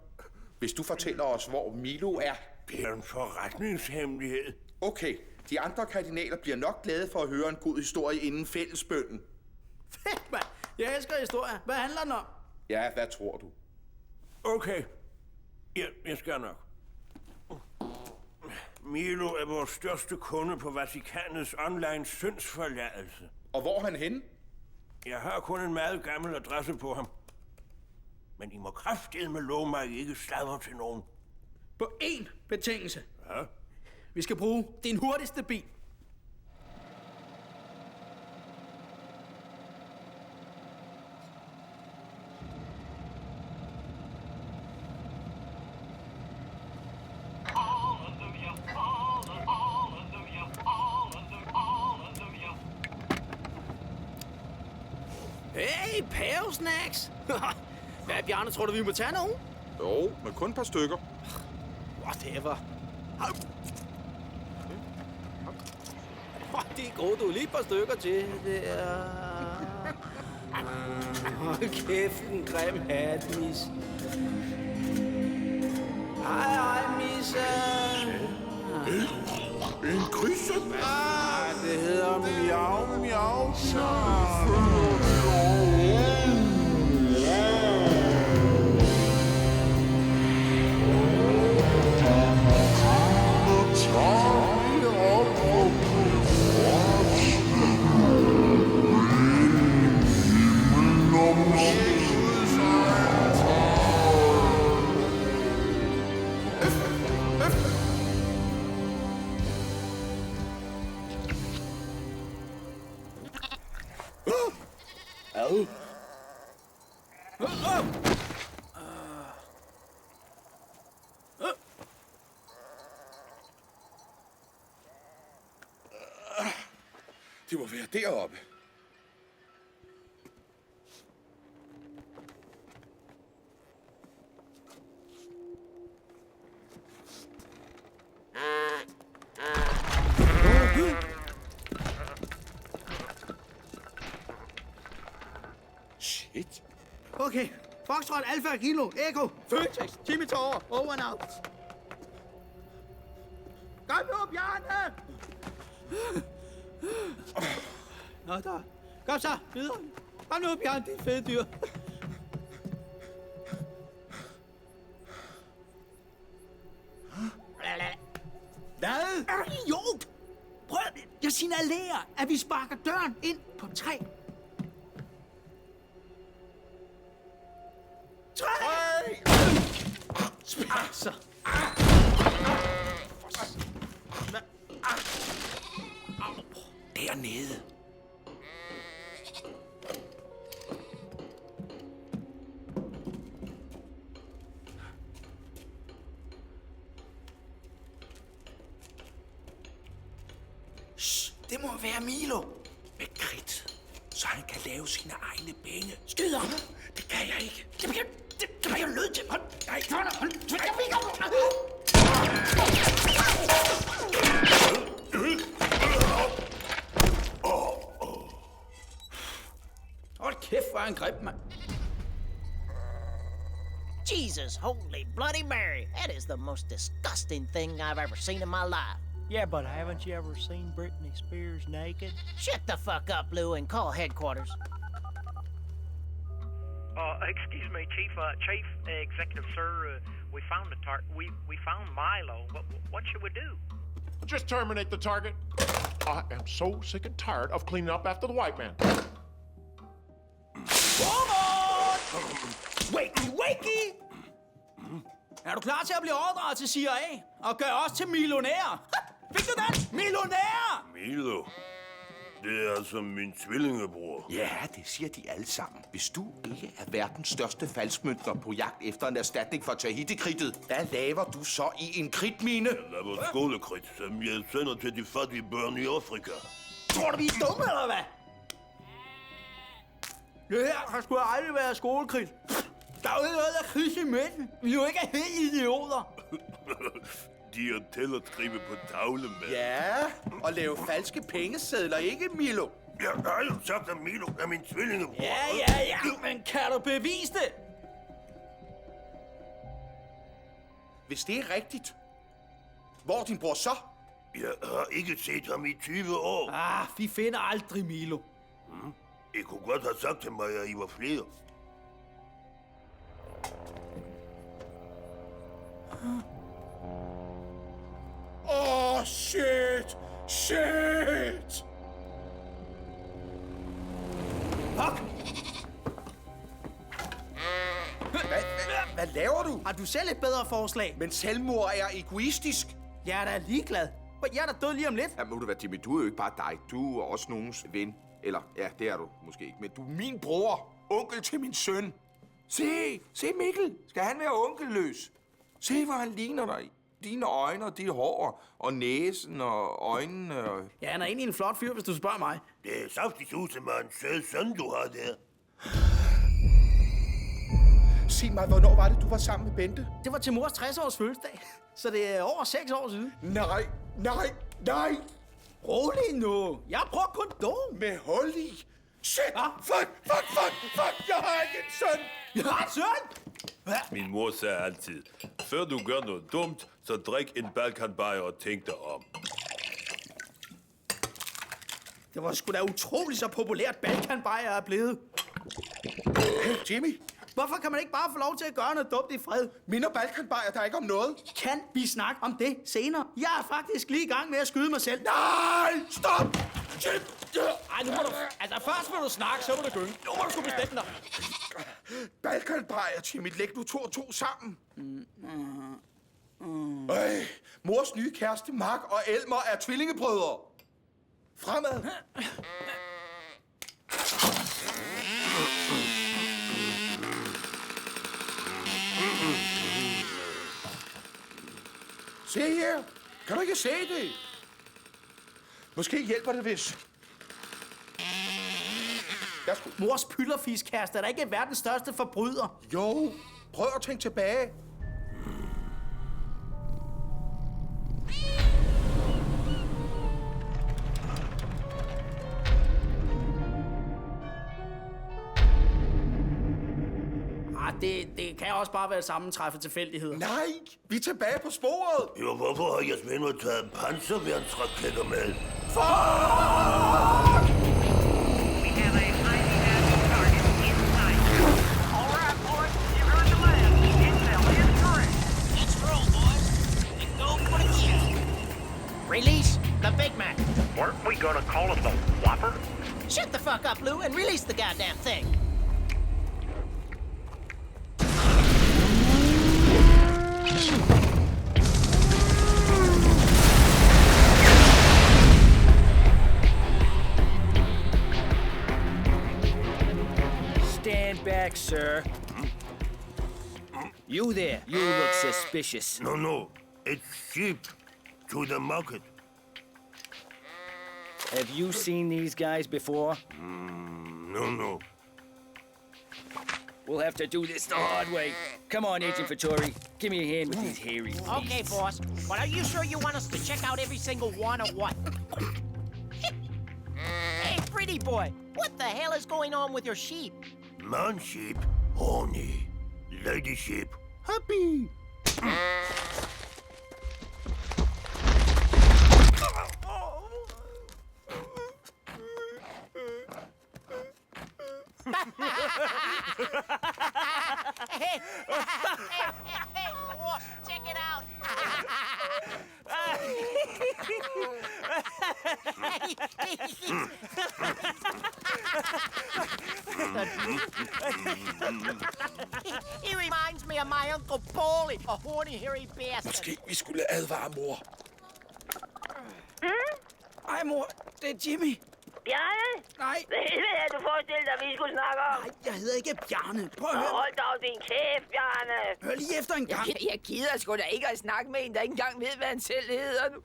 Hvis du fortæller os, hvor Milo er. Det er en forretningshemmelighed. Okay, de andre kardinaler bliver nok glade for at høre en god historie inden fællesbønnen. Fedt, mand. Jeg elsker historier. Hvad handler den om? Ja, hvad tror du? Okay. Ja, jeg skal nok. Milo er vores største kunde på Vatikanets online syndsforladelse. Og hvor er han henne? Jeg har kun en meget gammel adresse på ham. Men I må kraftedme love mig, at I ikke sladrer til nogen. På én betingelse. Ja? Vi skal bruge din hurtigste bil. Hey, Juicy pæresnacks? Hvad, Bjarne, tror du, vi må tage nogen? Jo, men kun et par stykker. Whatever. Det er godt, du. Lige et par stykker til. Det er... Hold kæft, en grim hat, mis. Hej, Missa. En krysse? Det hedder miau, miau. Det må være deroppe. Shit. Okay, Foxtrot, Alpha, Kilo, Echo, Phoenix, Jimmy Tower, over and out. Kom nu, Bjarne! Nå, der. Kom så, videre. Kom nu, Bjarne, det er fede dyr. Hvad? Idiot! Prøv, jeg signalerer, at vi sparker døren ind på 3. 3! Spasser! Dernede. Shh, det må være Milo. Med kridt, så han kan lave sine egne penge. Skyd ham. Det kan jeg ikke. Det bliver jeg nødt til. Nej, hold. Hold kæft, hvor er en greb, mand. Jesus, holy Bloody Mary. That is the most disgusting thing I've ever seen in my life. Yeah, but haven't you ever seen Britney Spears naked? Shut the fuck up, Lou, and call headquarters. Excuse me, Chief Executive, sir. We found the we found Milo. What should we do? Just terminate the target. I am so sick and tired of cleaning up after the white man. Wakey! Er du klar til at blive overdraget til CIA og gøre os til millionærer? Fik du den? Millionærer! Milo, det er altså min tvillingebror. Ja, det siger de alle sammen. Hvis du ikke er verdens største falskmøntner på jagt efter en erstatning for Tahiti-kridtet, hvad laver du så i en kridtmine? Jeg laver skolekridt, som jeg sender til de fattige børn i Afrika. Tror du, vi er dumme, eller hvad? Det her har sgu aldrig været skolekridt. Der er jo ikke noget, der krids i midten. Vi er jo ikke helt idioter. De er til at skrive på tavlen med. Ja, og lave falske pengesedler, ikke, Milo? Jeg har jo sagt, at Milo er min tvillingebror. Ja, men kan du bevise det? Hvis det er rigtigt, hvor er din bror så? Jeg har ikke set ham i 20 år. Vi finder aldrig Milo. I kunne godt have sagt til mig, at I var flere. Shit! Fuck! Hvad laver du? Har du selv et bedre forslag? Men selvmord er egoistisk. Jeg er da ligeglad. Jeg er da død lige om lidt. Ja, må du være, Jimmy, du er jo ikke bare dig. Du er også nogens ven. Eller, ja, det er du måske ikke. Men du er min bror. Onkel til min søn. Se Mikkel. Skal han være onkelløs? Se, hvor han ligner dig. Dine øjne og dit hår og næsen og øjnene og... Ja, han er egentlig en flot fyr, hvis du spørger mig. Det er saftigt ud til mig en sød søn, du har der. sig mig, hvornår var det, du var sammen med Bente? Det var til mors 60-års fødselsdag. Så det er over 6 år siden. Nej. Rolig nu. Jeg bruger kondom. Med hul i. Shit! Fuck! Jeg har ikke en søn! Jeg har en søn! Min mor sagde altid, før du gør noget dumt, så drik en balkanbajer og tænk dig om. Det var sgu da utroligt så populært balkanbajer er blevet. Hey, Jimmy. Hvorfor kan man ikke bare få lov til at gøre noget dumt i fred? Minder balkanbajer der ikke om noget? Kan vi snakke om det senere? Jeg er faktisk lige i gang med at skyde mig selv. Nej! Stop! Jim! Ej, nu må du... Altså, først må du snakke, så må du gynge. Nu må du sgu bestemme dig. Balkanbajer, Jimmy. Læg nu 2 og 2 sammen. Mors nye kæreste, Mark og Elmer, er tvillingebrødre. Fremad. Se her. Kan du ikke se det? Måske hjælper det, hvis... Mors pylderfiskæreste er da ikke verdens største forbryder. Jo, prøv at tænke tilbage. Det kan også bare være et sammentræf af tilfældigheder. Nej, vi er tilbage på sporet. Jo, hvorfor har Jasmin taget en panserværnsraketter med? Fuck! Release the Big Mac. Weren't we gonna call it the Whopper? Shut the fuck up, Lou, and release the goddamn thing. Stand back, sir. You there, you look suspicious. No. It's sheep to the market. Have you seen these guys before? No. We'll have to do this the hard way. Come on, Agent Vittori. Give me a hand with these hairy beasts. Okay, boss. But are you sure you want us to check out every single one or what? Hey, pretty boy. What the hell is going on with your sheep? Man sheep, horny. Lady sheep, happy. Hey, boss, check it out. He reminds me of my Uncle Paulie, a horny, hairy bastard. Måske vi skulle advare mor. Ej, mor. Det er Jimmy. Bjarne? Nej. Hvad helvede er du forestillet dig, vi skulle snakke om? Nej, jeg hedder ikke Bjarne. Prøv at høre. Hold dog din kæft, Bjarne. Hør lige efter en gang. Jeg gider sgu da ikke at snakke med en, der ikke engang ved, hvad han selv hedder nu.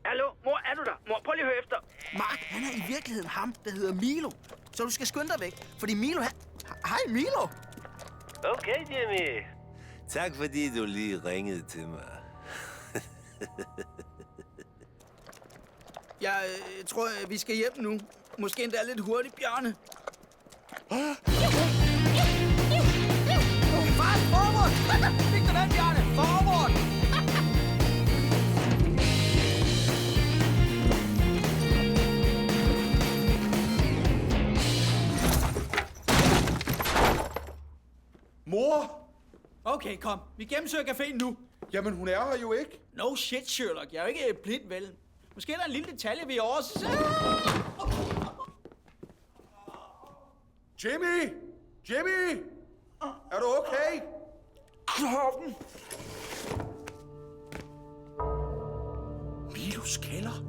Hallo, mor, er du der? Mor, prøv lige at høre efter. Mark, han er i virkeligheden ham, der hedder Milo. Så du skal skynde dig væk, fordi Milo, han... Hej, Milo. Okay, Jimmy. Tak fordi du lige ringede til mig. Jeg tror, vi skal hjem nu. Måske endda lidt hurtigt, Bjarne. Fast forward! Fik du den, Bjarne? Forward! Mor! Okay, kom. Vi gennemsøger caféen nu. Jamen, hun er her jo ikke. No shit, Sherlock. Jeg er jo ikke blind, vel? Måske er der en lille detalje, vi også... Jimmy! Jimmy! Er du okay? Klokken! Milos kælder.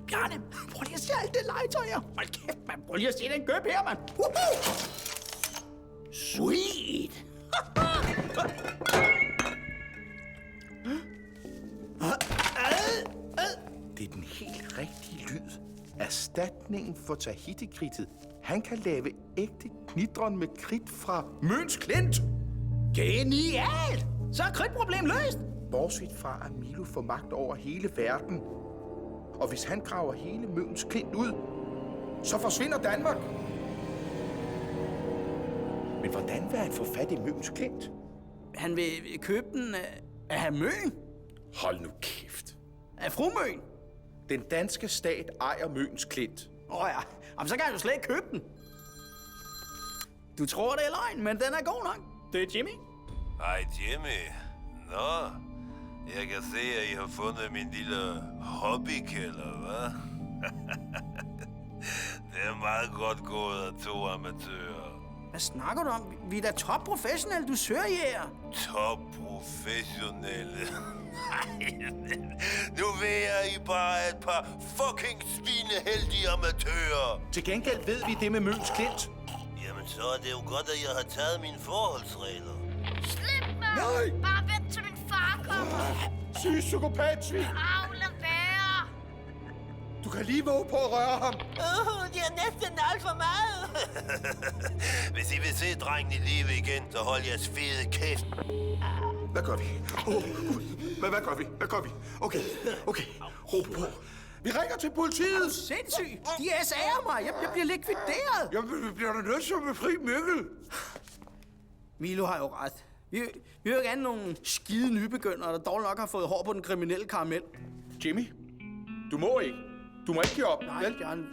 Bjarne! Prøv lige at se alt det legetøj her. Hold kæft, man. Prøv lige at se den køb her, mand. Sweet! Det er den helt rigtige lyd. Erstatningen for Tahiti-kridtet. Han kan lave ægte knitron med kridt fra Møns Klint. Genialt! Så er kridtproblem løst. Bortset fra, at Milo får magt over hele verden. Og hvis han graver hele Møns Klint ud, så forsvinder Danmark. Men hvordan vil han få fat i Møns Klint? Han vil købe den af herr Møn. Hold nu kæft. Af fru Møn. Den danske stat ejer Møns Klint. Ja. Jamen, så kan han jo slet ikke købe den. Du tror, det er løgn, men den er god nok. Det er Jimmy. Hej Jimmy. Nå, jeg kan se, at I har fundet min lille hobbykælder, hva'? Det er meget godt gået af 2 amatører. Hvad snakker du om? Vi er da topprofessionelle, du sørjæger. Topprofessionelle? Nu vil I bare et par fucking svineheldige amatører. Til gengæld ved vi det med Møns Klint. Jamen, så er det jo godt, at jeg har taget mine forholdsregler. Slip mig! Nej! Bare vent til min far kommer. Syg psykopatsvin! Au, lad være! Du kan lige våge på at røre ham. Det er næsten alt for meget. Hvis I vil se drengen i live igen, så hold jeres fede kæft. Hvad gør vi? Hvad gør vi? Hvad gør vi? Okay. Ro på. Vi ringer til politiet. Sindssygt. De SA'er mig. Jeg bliver likvideret. Jamen, vi bliver da nødt til at befri Mikkel. Milo har jo ret. Vi er jo ikke andet nogle skide nybegyndere, der dog nok har fået hår på den kriminelle karamel. Jimmy, du må ikke. Du må ikke give op. Nej, John.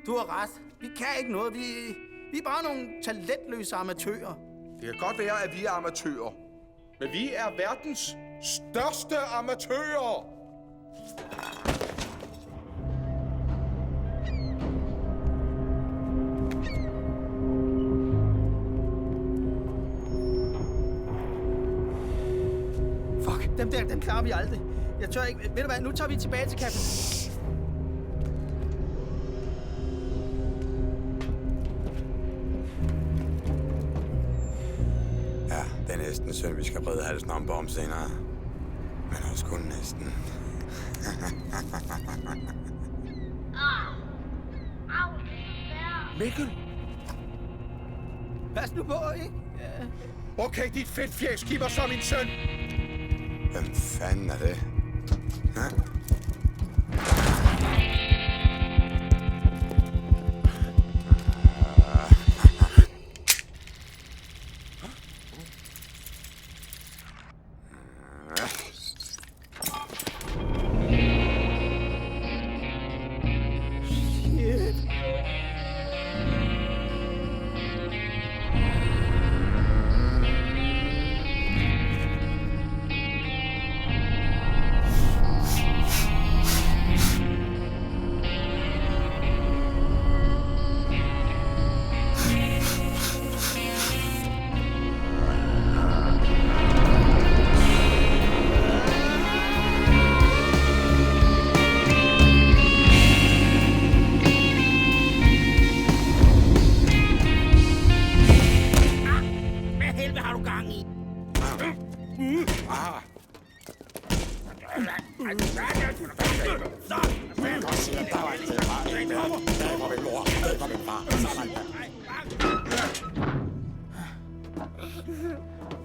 Du har ret. Vi kan ikke noget. Vi er bare nogle talentløse amatører. Det kan godt være, at vi er amatører. Men vi er verdens største amatører. Fuck, dem klarer vi aldrig. Jeg tør ikke. Ved du hvad, nu tager vi tilbage til kaffen. Ja, det er næsten synd, vi skal brede halsen om på om senere. Men også kun næsten. Mikkel! Pas nu på, ikke? Ja. Okay, dit fedt fjæs, giv mig så min søn. Hvem fanden er det? Ja?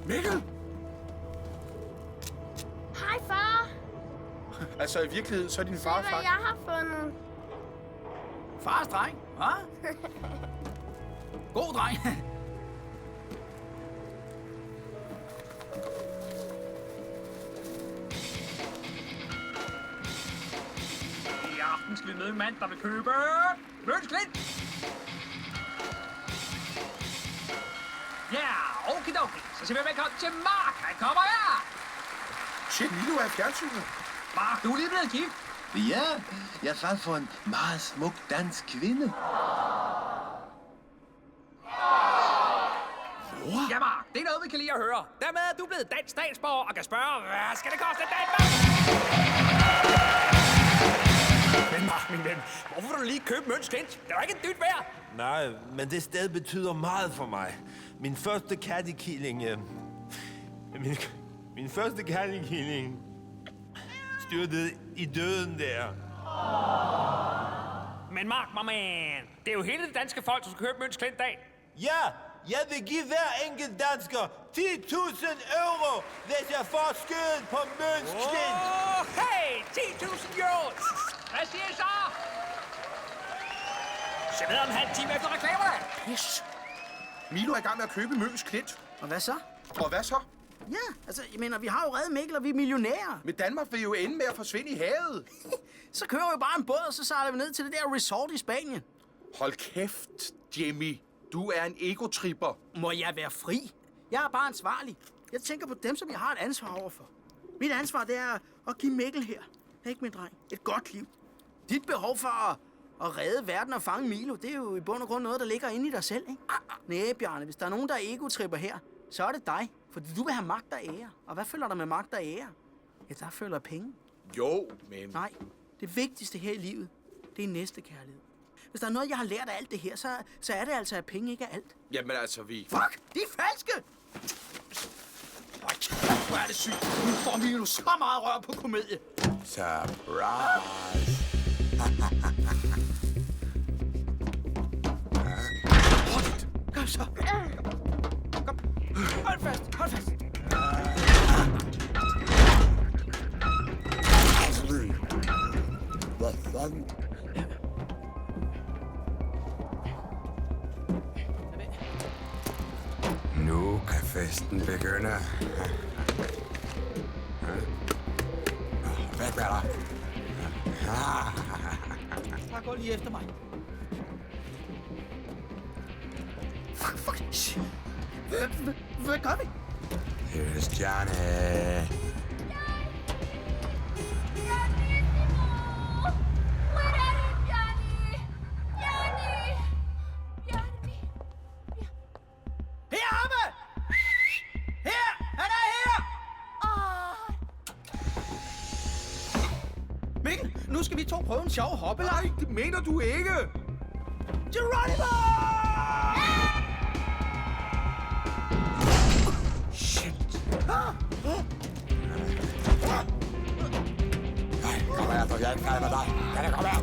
Mikkel! Hej, far. Altså, i virkeligheden, så er din far Se, hvad jeg har fundet. Fars dreng, hva'? God dreng. I aften skal vi møde en mand, der vil købe Møns Klint. Ja, okidoki. Så siger vi velkommen til Mark. Han kommer her. Shit, Milo er i fjernsynet. Mark, du er lige blevet gift. Ja, jeg faldt for en meget smuk dansk kvinde. Ja, Mark, det er noget, vi kan lide at høre. Dermed er du blevet dansk statsborger og kan spørge, hvad skal det koste Danmark? Men Mark, min ven, hvorfor vil du lige købe Møns Klint? Det er ikke et dyrt værd. Nej, men det sted betyder meget for mig. Min første kattekilling... Min første kattekilling styrtede i døden der. Men Mark, my man, det er jo hele det danske folk, som skal købe Møns Klint dag. Ja, jeg vil give hver enkelt dansker 10.000 euro, hvis jeg får skødet på Møns Klint. Hey, 10.000 euro. Hvad siger I så? Så ned om en halv time efter reklamerne. Yes. Milo er i gang med at købe Møns Klint. Og hvad så? Og hvad så? Ja, altså, jeg mener, vi har jo reddet Mikkel, og vi er millionærer. Men Danmark vil jo ende med at forsvinde i havet. Så kører vi bare en båd, og så sejler vi ned til det der resort i Spanien. Hold kæft, Jimmy. Du er en egotripper. Må jeg være fri? Jeg er bare ansvarlig. Jeg tænker på dem, som jeg har et ansvar overfor. Mit ansvar, det er at give Mikkel her, ikke min dreng, et godt liv. Dit behov for at redde verden og fange Milo, det er jo i bund og grund noget, der ligger inde i dig selv, ikke? Næh, Bjarne, hvis der er nogen, der er egotripper her, så er det dig. Fordi du vil have magt og ære. Og hvad følger der med magt og ære? Ja, der følger penge. Jo, men... Nej, det vigtigste her i livet, det er næstekærlighed. Hvis der er noget, jeg har lært af alt det her, så er det altså, at penge ikke er alt. Jamen altså, vi... Fuck! De er falske! Hvor er det sygt. Nu får Milo så meget rør på komedie. Surprise! Hurtigt! Kom så! Kom! Hold fast! Hold fast! Hvad fanden? Nu kan festen begynde. Væk med dig. Bare gå lige efter mig. Fuck. Hvad gør vi? Here's Johnny. Nu skal vi to prøve en sjov hoppeleg. Nej, det mener du ikke. Geronimo! Shit. Nej, kom her, for jeg er ikke færdig med dig. Kan jeg komme her?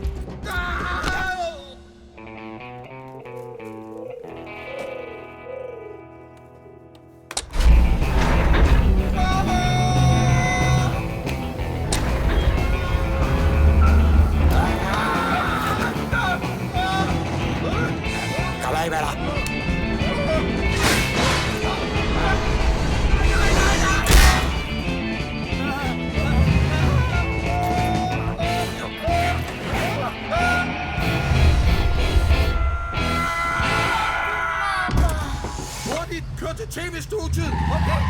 Kør til TV-studiet! Okay.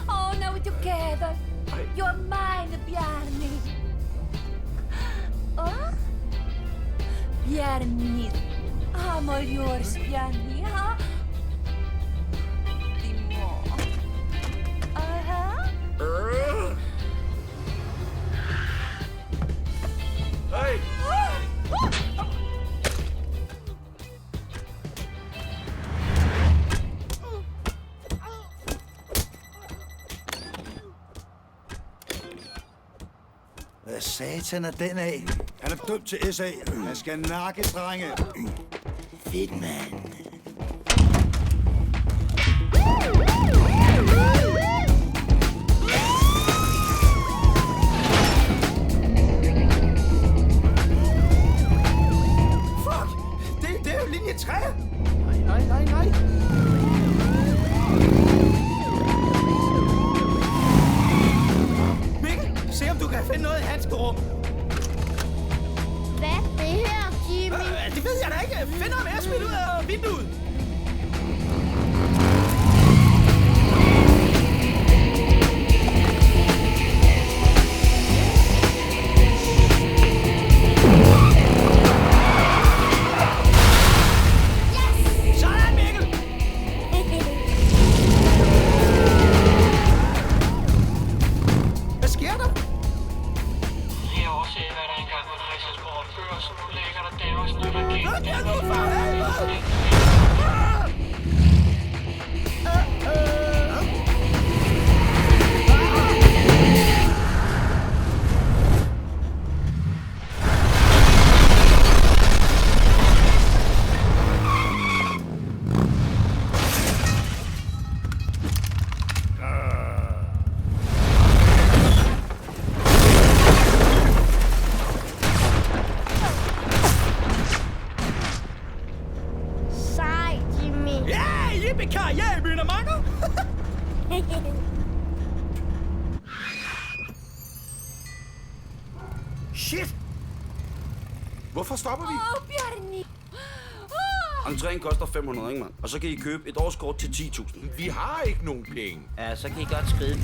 Oh, now we're together. You're mine, Bjarne. Oh? Bjarne. I'm all yours, Bjarne, huh? Dimo. Hey! Hvad satan er den af? Han er dømt til SA. Han skal nakke, drenge. Fedt, mand. Fuck! Det er jo linje 3! Nej. Mikkel, se om du kan finde noget i hans rum. Hvad er det her, Jimmy? Det ved jeg da ikke. Find ham her, smid ud af vinduet. Sådan, Mikkel. Hvad sker der? Oliver, som nu lægger der Danmarks nyttergæld. Hvad er nu for helvede? Shit! Hvorfor stopper vi? Bjarni! Entréen koster 500, ikke, mand? Og så kan I købe et årskort til 10.000. Vi har ikke nogen penge. Ja, så kan I godt skride.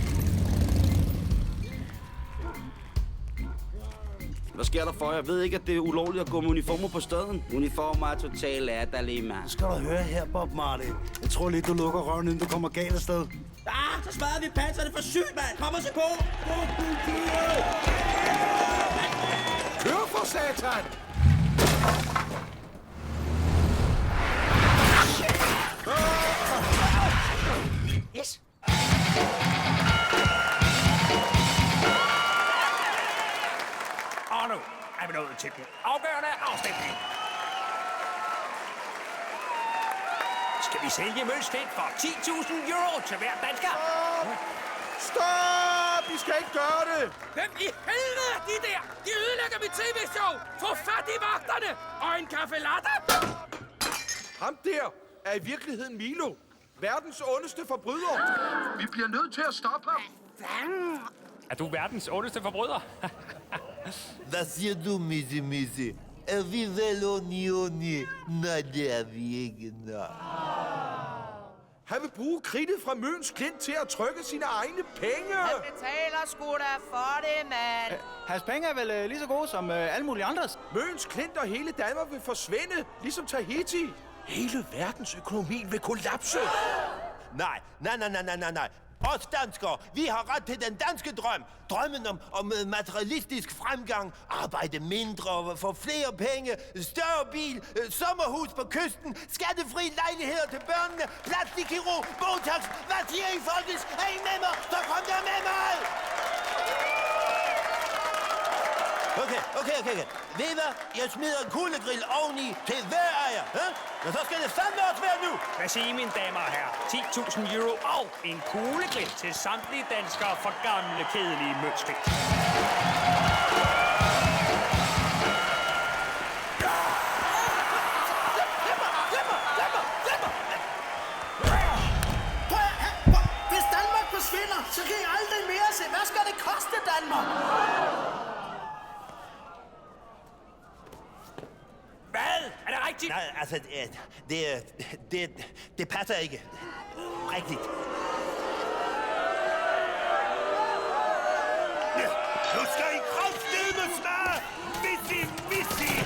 Hvad sker der for jer? Jeg ved ikke, at det er ulovligt at gå med uniformer på staden. Uniformer er totalt latterlige, mand. Skal du høre her, Bob Marley. Jeg tror lidt, du lukker røven, inden du kommer galt afsted. Så smadrer vi panserne for sygt, mand! Kom og se på! Kør for satan! Yes! Og nu er vi nået til den afgørende afstemning. Skal vi sælge mølsklint for 10.000 euro til hver dansker? Stop! Vi skal ikke gøre det! Hvem i helvede er de der? De ødelægger mit tv-show! Få fat i vagterne! Og en kaffe latte! Ham der er i virkeligheden Milo. Verdens ondeste forbryder. Vi bliver nødt til at stoppe ham. Er du verdens ondeste forbryder? Hvad siger du, Misse? Er vi vel oni? Nej, det er vi ikke, nej. Han vil bruge kridtet fra Møns Klint til at trykke sine egne penge. Han betaler sgu da for det, mand. Hans penge er vel lige så gode som alle mulige andres. Møns Klint og hele Danmark vil forsvinde, ligesom Tahiti. Hele verdensøkonomien vil kollapse. Nej. Os danskere, vi har ret til den danske drøm. Drømmen om materialistisk fremgang, arbejde mindre, få flere penge, større bil, sommerhus på kysten, skattefri lejligheder til børnene, plastikkirurg, Botox. Hvad siger I, folkens? Er I med mig? Så kom der med mig! Okay. Ved I hvad? Jeg smider en kuldegrill oveni til hver ejer. Men så skal det fandme også være nu. Hvad siger I, mine damer og herrer? 10.000 euro og en kuglegrill til samtlige danskere for gamle, kedelige mølsklint. Hvis Danmark forsvinder, så kan I aldrig mere se. Hvad skal det koste, Danmark? Hvad? Er det rigtigt? Nej, altså, det passer ikke. Rigtigt. Nu skal I kraftedeme smage! Vissi!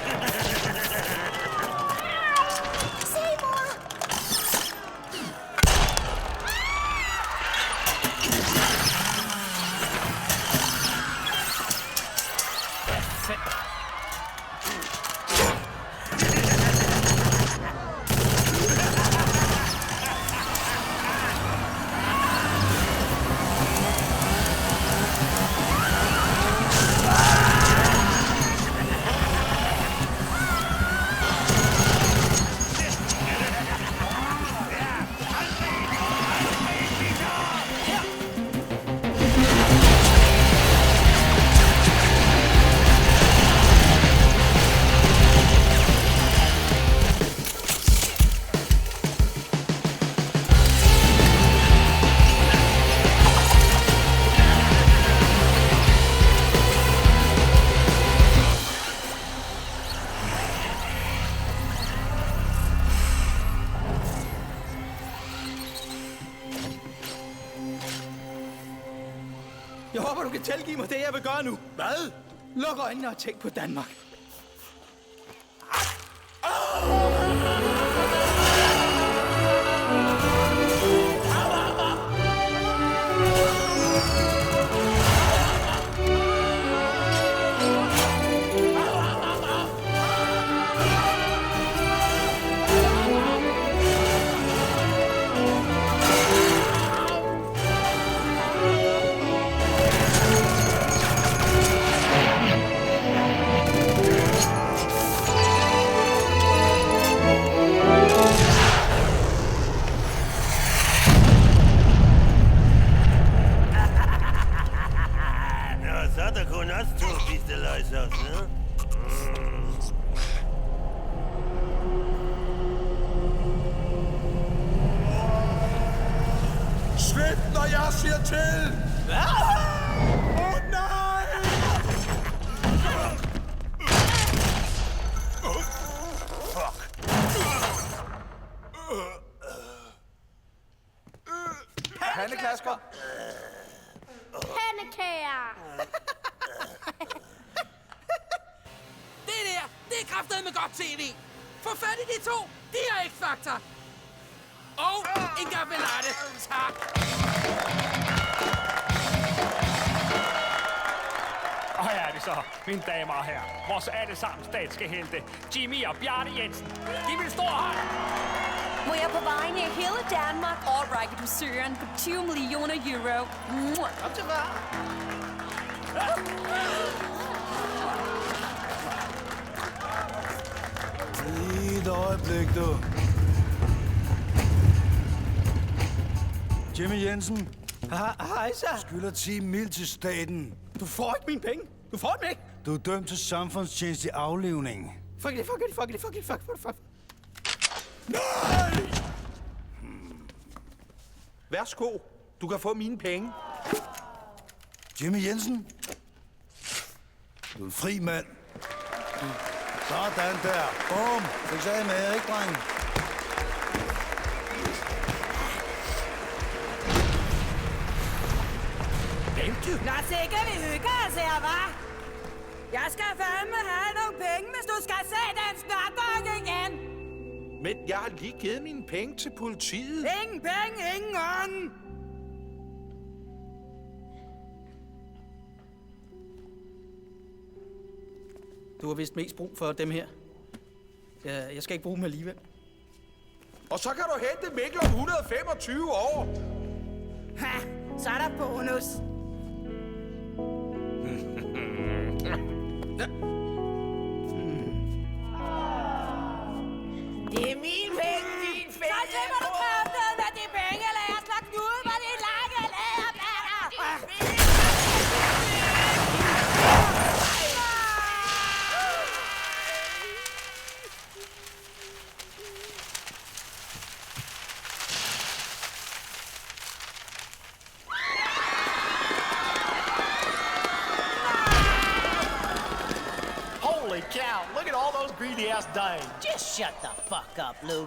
Se, mor! Jeg håber, du kan tilgive mig det, jeg vil gøre nu. Hvad? Luk øjnene og tænk på Danmark. naturpistoløjser, ja? Slip, når jeg siger til! Åh, nej! Pandekasker! Pandekager! Det er kraftedeme godt tv. Få fat i de to. De er X-Factor. Og en gaffel latte. Tak. Og her er det så, mine damer og herrer. Vores allesammen statske helte, Jimmy og Bjarne Jensen. De vil stor hånd. Må jeg på vegne af hele Danmark overrække dusøren på 20 millioner euro. Kom til far. Lige et øjeblik, du. Jimmy Jensen. Hej så. Skylder 10 mil til staten. Du får ikke mine penge. Du får dem ikke. Du er dømt til samfundstjeneste i aflevning. Fuck it. Nej! Værsgo. Du kan få mine penge. Jimmy Jensen. Du er en fri mand. Sådan der. Bum. Fik af med, ikke, dreng? Nå, sikkert vi hygger os her, hva'? Jeg skal fandme have nogle penge, hvis du skal se den snotdog igen. Men jeg har lige givet mine penge til politiet. Ingen penge, ingen ånd. Du har vist mest brug for dem her. Jeg skal ikke bruge dem alligevel. Og så kan du hente Mikkel om 125 år. Ha, så er der bonus. Det er min penge, din penge. Så slipper du kraftet med de penge, eller jeg slår knude på de lange læderbatter. Holy cow, look at all those greedy ass dames. Just shut the fuck up, Lou.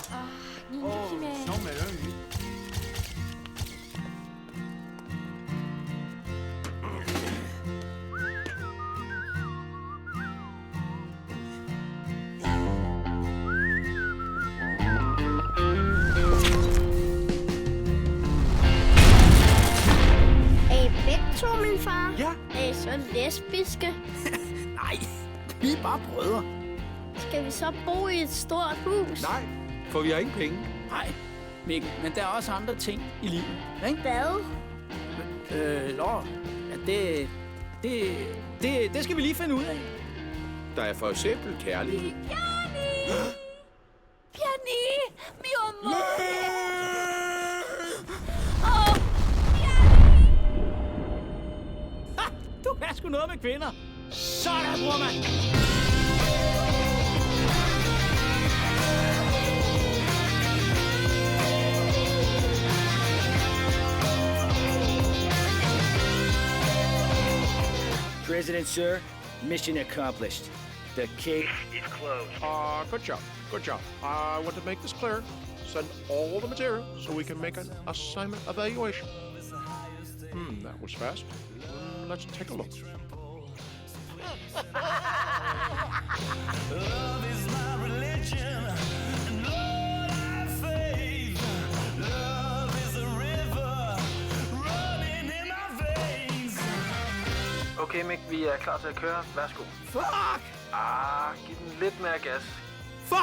Er I begge to, min far? Ja. Er I så lesbiske? Nej, vi er bare brødre. Skal vi så bo i et stort hus? Nej, for vi har ingen penge. Nej, Mikkel, men der er også andre ting i livet, ikke? Hvad? Det skal vi lige finde ud af. Der er for eksempel kærlighed. Bjarne, mi amor. Du kan sgu noget med kvinder. Sådan, brormand. President, sir, mission accomplished. The case is closed. Good job. Good job. I want to make this clear. Send all the material so we can make an assignment evaluation. That was fast. Let's take a look. Love is my religion, and Lord I faith. Love is a river running in my veins. Okay, Mick, vi er klar til at køre. Værsgo. Fuck! Giv den lidt mere gas. Fuck!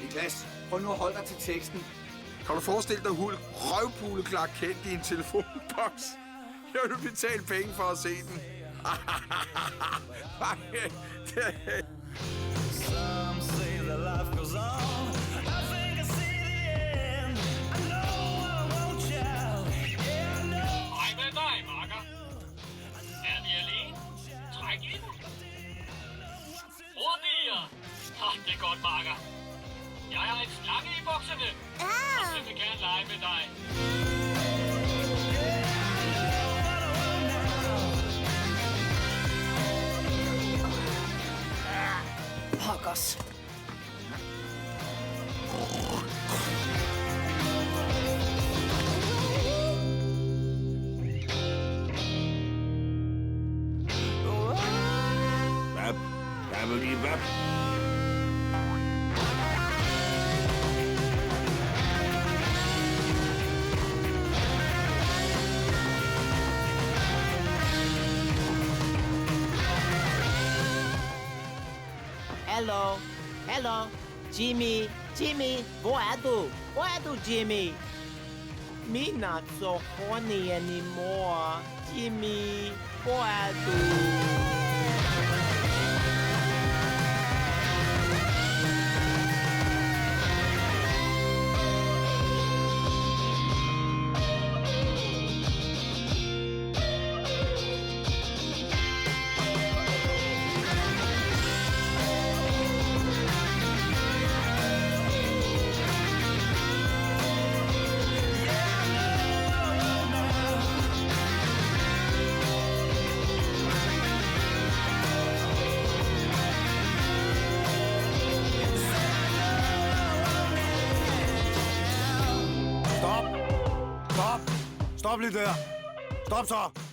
Niklas, prøv nu at holde dig til teksten. Kan du forestille dig Hulk røvpule Clark Kent i en telefonboks? Jeg vil betale penge for at se den. Some say that life goes on. I think I see the end. I know Pokkers. Bap, babbeli bap. Hallo? Hallo? Jimmy? Jimmy? Hvor er du? Hvor er du, Jimmy? Me not so horny anymore. Jimmy, hvor er du? Stop lige der. Stop så.